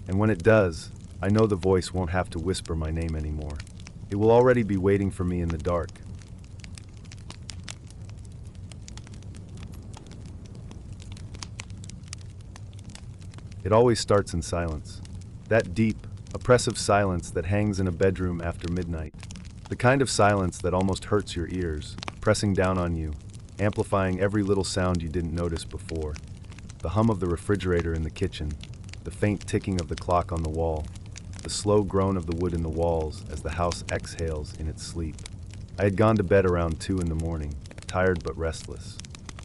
and when it does, I know the voice won't have to whisper my name anymore. It will already be waiting for me in the dark. It always starts in silence. That deep, oppressive silence that hangs in a bedroom after midnight. The kind of silence that almost hurts your ears, pressing down on you, amplifying every little sound you didn't notice before. the hum of the refrigerator in the kitchen, the faint ticking of the clock on the wall, the slow groan of the wood in the walls as the house exhales in its sleep. I had gone to bed around 2 in the morning, tired but restless.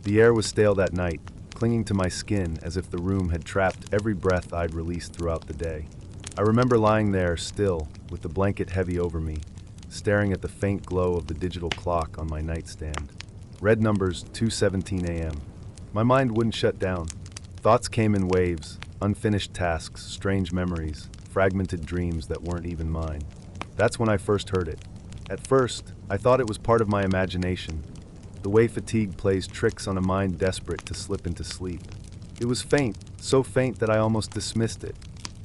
The air was stale that night, clinging to my skin as if the room had trapped every breath I'd released throughout the day. I remember lying there still, with the blanket heavy over me, staring at the faint glow of the digital clock on my nightstand. Red numbers, 2:17 a.m. My mind wouldn't shut down. Thoughts came in waves, unfinished tasks, strange memories, fragmented dreams that weren't even mine. That's when I first heard it. At first, I thought it was part of my imagination, the way fatigue plays tricks on a mind desperate to slip into sleep. It was faint, so faint that I almost dismissed it.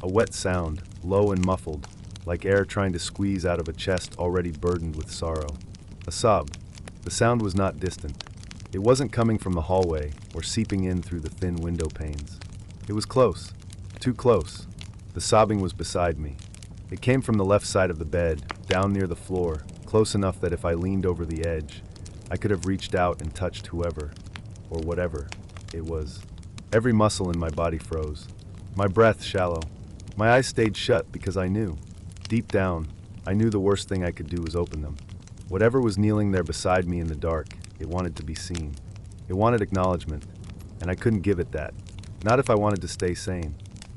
A wet sound, low and muffled, like air trying to squeeze out of a chest already burdened with sorrow. A sob. The sound was not distant. It wasn't coming from the hallway or seeping in through the thin window panes. It was close, too close. The sobbing was beside me. It came from the left side of the bed, down near the floor, close enough that if I leaned over the edge, I could have reached out and touched whoever, or whatever, it was. Every muscle in my body froze. My breath shallow. My eyes stayed shut because I knew. Deep down, I knew the worst thing I could do was open them. Whatever was kneeling there beside me in the dark, it wanted to be seen. It wanted acknowledgement, and I couldn't give it that. Not if I wanted to stay sane.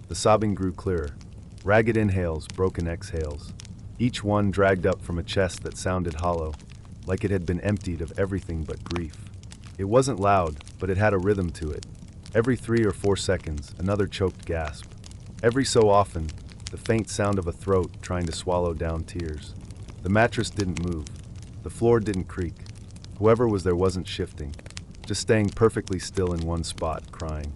The sobbing grew clearer. Ragged inhales, broken exhales. Each one dragged up from a chest that sounded hollow, like it had been emptied of everything but grief. It wasn't loud, but it had a rhythm to it. Every 3 or 4 seconds, another choked gasp. Every so often, the faint sound of a throat trying to swallow down tears. The mattress didn't move. The floor didn't creak. Whoever was there wasn't shifting, just staying perfectly still in one spot, crying.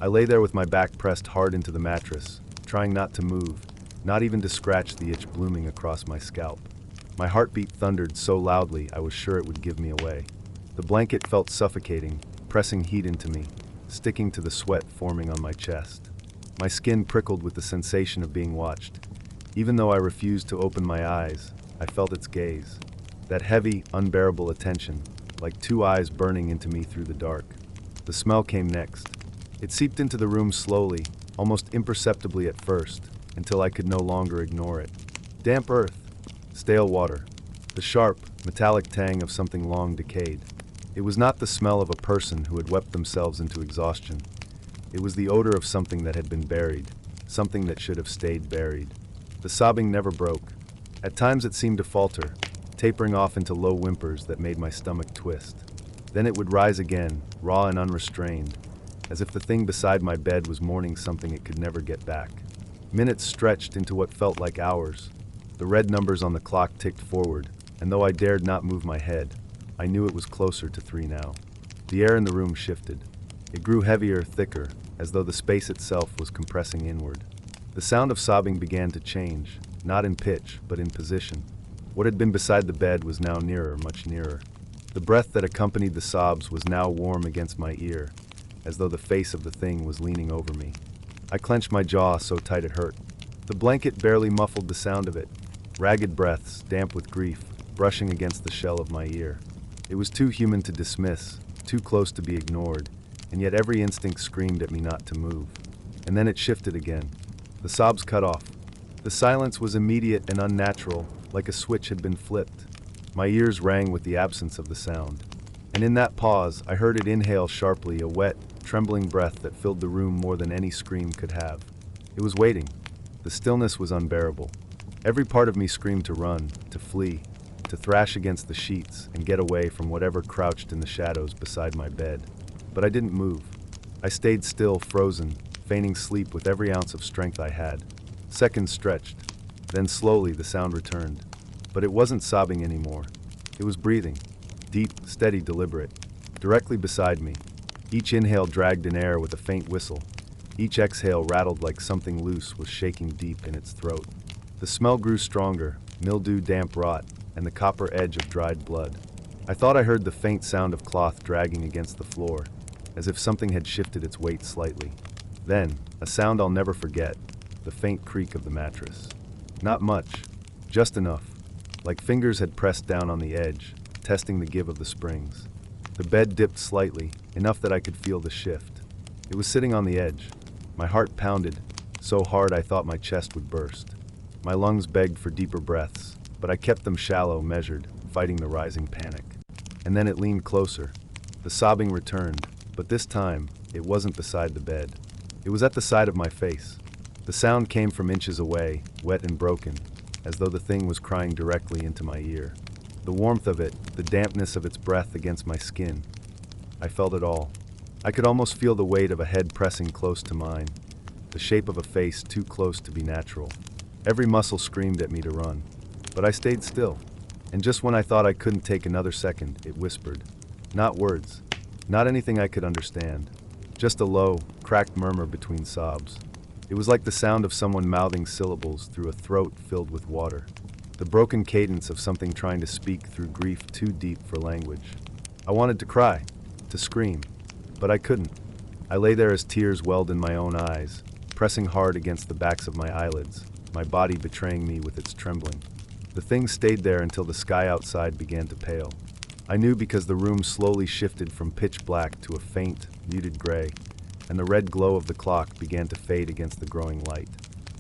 I lay there with my back pressed hard into the mattress, trying not to move, not even to scratch the itch blooming across my scalp. My heartbeat thundered so loudly I was sure it would give me away. The blanket felt suffocating, pressing heat into me, sticking to the sweat forming on my chest. My skin prickled with the sensation of being watched. Even though I refused to open my eyes, I felt its gaze. That heavy, unbearable attention, like 2 eyes burning into me through the dark. The smell came next. It seeped into the room slowly, almost imperceptibly at first, until I could no longer ignore it. Damp earth. Stale water. The sharp, metallic tang of something long decayed. It was not the smell of a person who had wept themselves into exhaustion. It was the odor of something that had been buried, something that should have stayed buried. The sobbing never broke. At times it seemed to falter, tapering off into low whimpers that made my stomach twist. Then it would rise again, raw and unrestrained, as if the thing beside my bed was mourning something it could never get back. Minutes stretched into what felt like hours. The red numbers on the clock ticked forward, and though I dared not move my head, I knew it was closer to 3 now. The air in the room shifted. It grew heavier, thicker, as though the space itself was compressing inward. The sound of sobbing began to change, not in pitch, but in position. What had been beside the bed was now nearer, much nearer. The breath that accompanied the sobs was now warm against my ear, as though the face of the thing was leaning over me. I clenched my jaw so tight it hurt. The blanket barely muffled the sound of it. Ragged breaths, damp with grief, brushing against the shell of my ear. It was too human to dismiss, too close to be ignored, and yet every instinct screamed at me not to move. And then it shifted again. The sobs cut off. The silence was immediate and unnatural, like a switch had been flipped. My ears rang with the absence of the sound. And in that pause, I heard it inhale sharply, a wet, trembling breath that filled the room more than any scream could have. It was waiting. The stillness was unbearable. Every part of me screamed to run, to flee, to thrash against the sheets and get away from whatever crouched in the shadows beside my bed. But I didn't move. I stayed still, frozen, feigning sleep with every ounce of strength I had. Seconds stretched. Then slowly the sound returned. But it wasn't sobbing anymore. It was breathing. Deep, steady, deliberate. Directly beside me. Each inhale dragged in air with a faint whistle. Each exhale rattled like something loose was shaking deep in its throat. The smell grew stronger, mildew, damp rot, and the copper edge of dried blood. I thought I heard the faint sound of cloth dragging against the floor, as if something had shifted its weight slightly. Then, a sound I'll never forget, the faint creak of the mattress. Not much, just enough, like fingers had pressed down on the edge, testing the give of the springs. The bed dipped slightly, enough that I could feel the shift. It was sitting on the edge. My heart pounded, so hard I thought my chest would burst. My lungs begged for deeper breaths, but I kept them shallow, measured, fighting the rising panic. And then it leaned closer. The sobbing returned, but this time, it wasn't beside the bed. It was at the side of my face. The sound came from inches away, wet and broken, as though the thing was crying directly into my ear. The warmth of it, the dampness of its breath against my skin. I felt it all. I could almost feel the weight of a head pressing close to mine, the shape of a face too close to be natural. Every muscle screamed at me to run, but I stayed still. And just when I thought I couldn't take another second, it whispered. Not words, not anything I could understand, just a low, cracked murmur between sobs. It was like the sound of someone mouthing syllables through a throat filled with water, the broken cadence of something trying to speak through grief too deep for language. I wanted to cry, to scream, but I couldn't. I lay there as tears welled in my own eyes, pressing hard against the backs of my eyelids, my body betraying me with its trembling. The thing stayed there until the sky outside began to pale. I knew because the room slowly shifted from pitch black to a faint, muted gray, and the red glow of the clock began to fade against the growing light.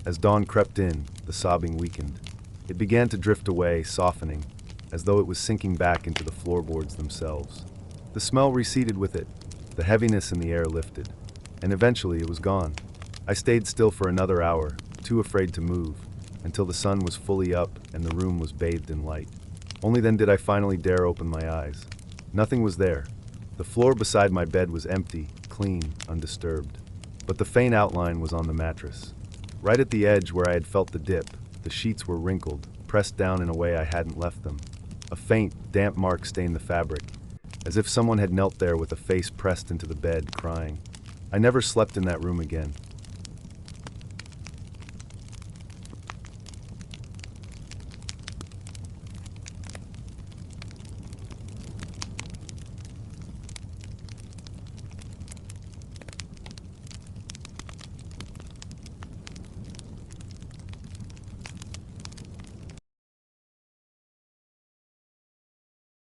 As dawn crept in, the sobbing weakened. It began to drift away, softening, as though it was sinking back into the floorboards themselves. The smell receded with it, the heaviness in the air lifted, and eventually it was gone. I stayed still for another hour, too afraid to move, until the sun was fully up and the room was bathed in light. Only then did I finally dare open my eyes. Nothing was there. The floor beside my bed was empty, clean, undisturbed. But the faint outline was on the mattress. Right at the edge where I had felt the dip, the sheets were wrinkled, pressed down in a way I hadn't left them. A faint, damp mark stained the fabric, as if someone had knelt there with a face pressed into the bed, crying. I never slept in that room again.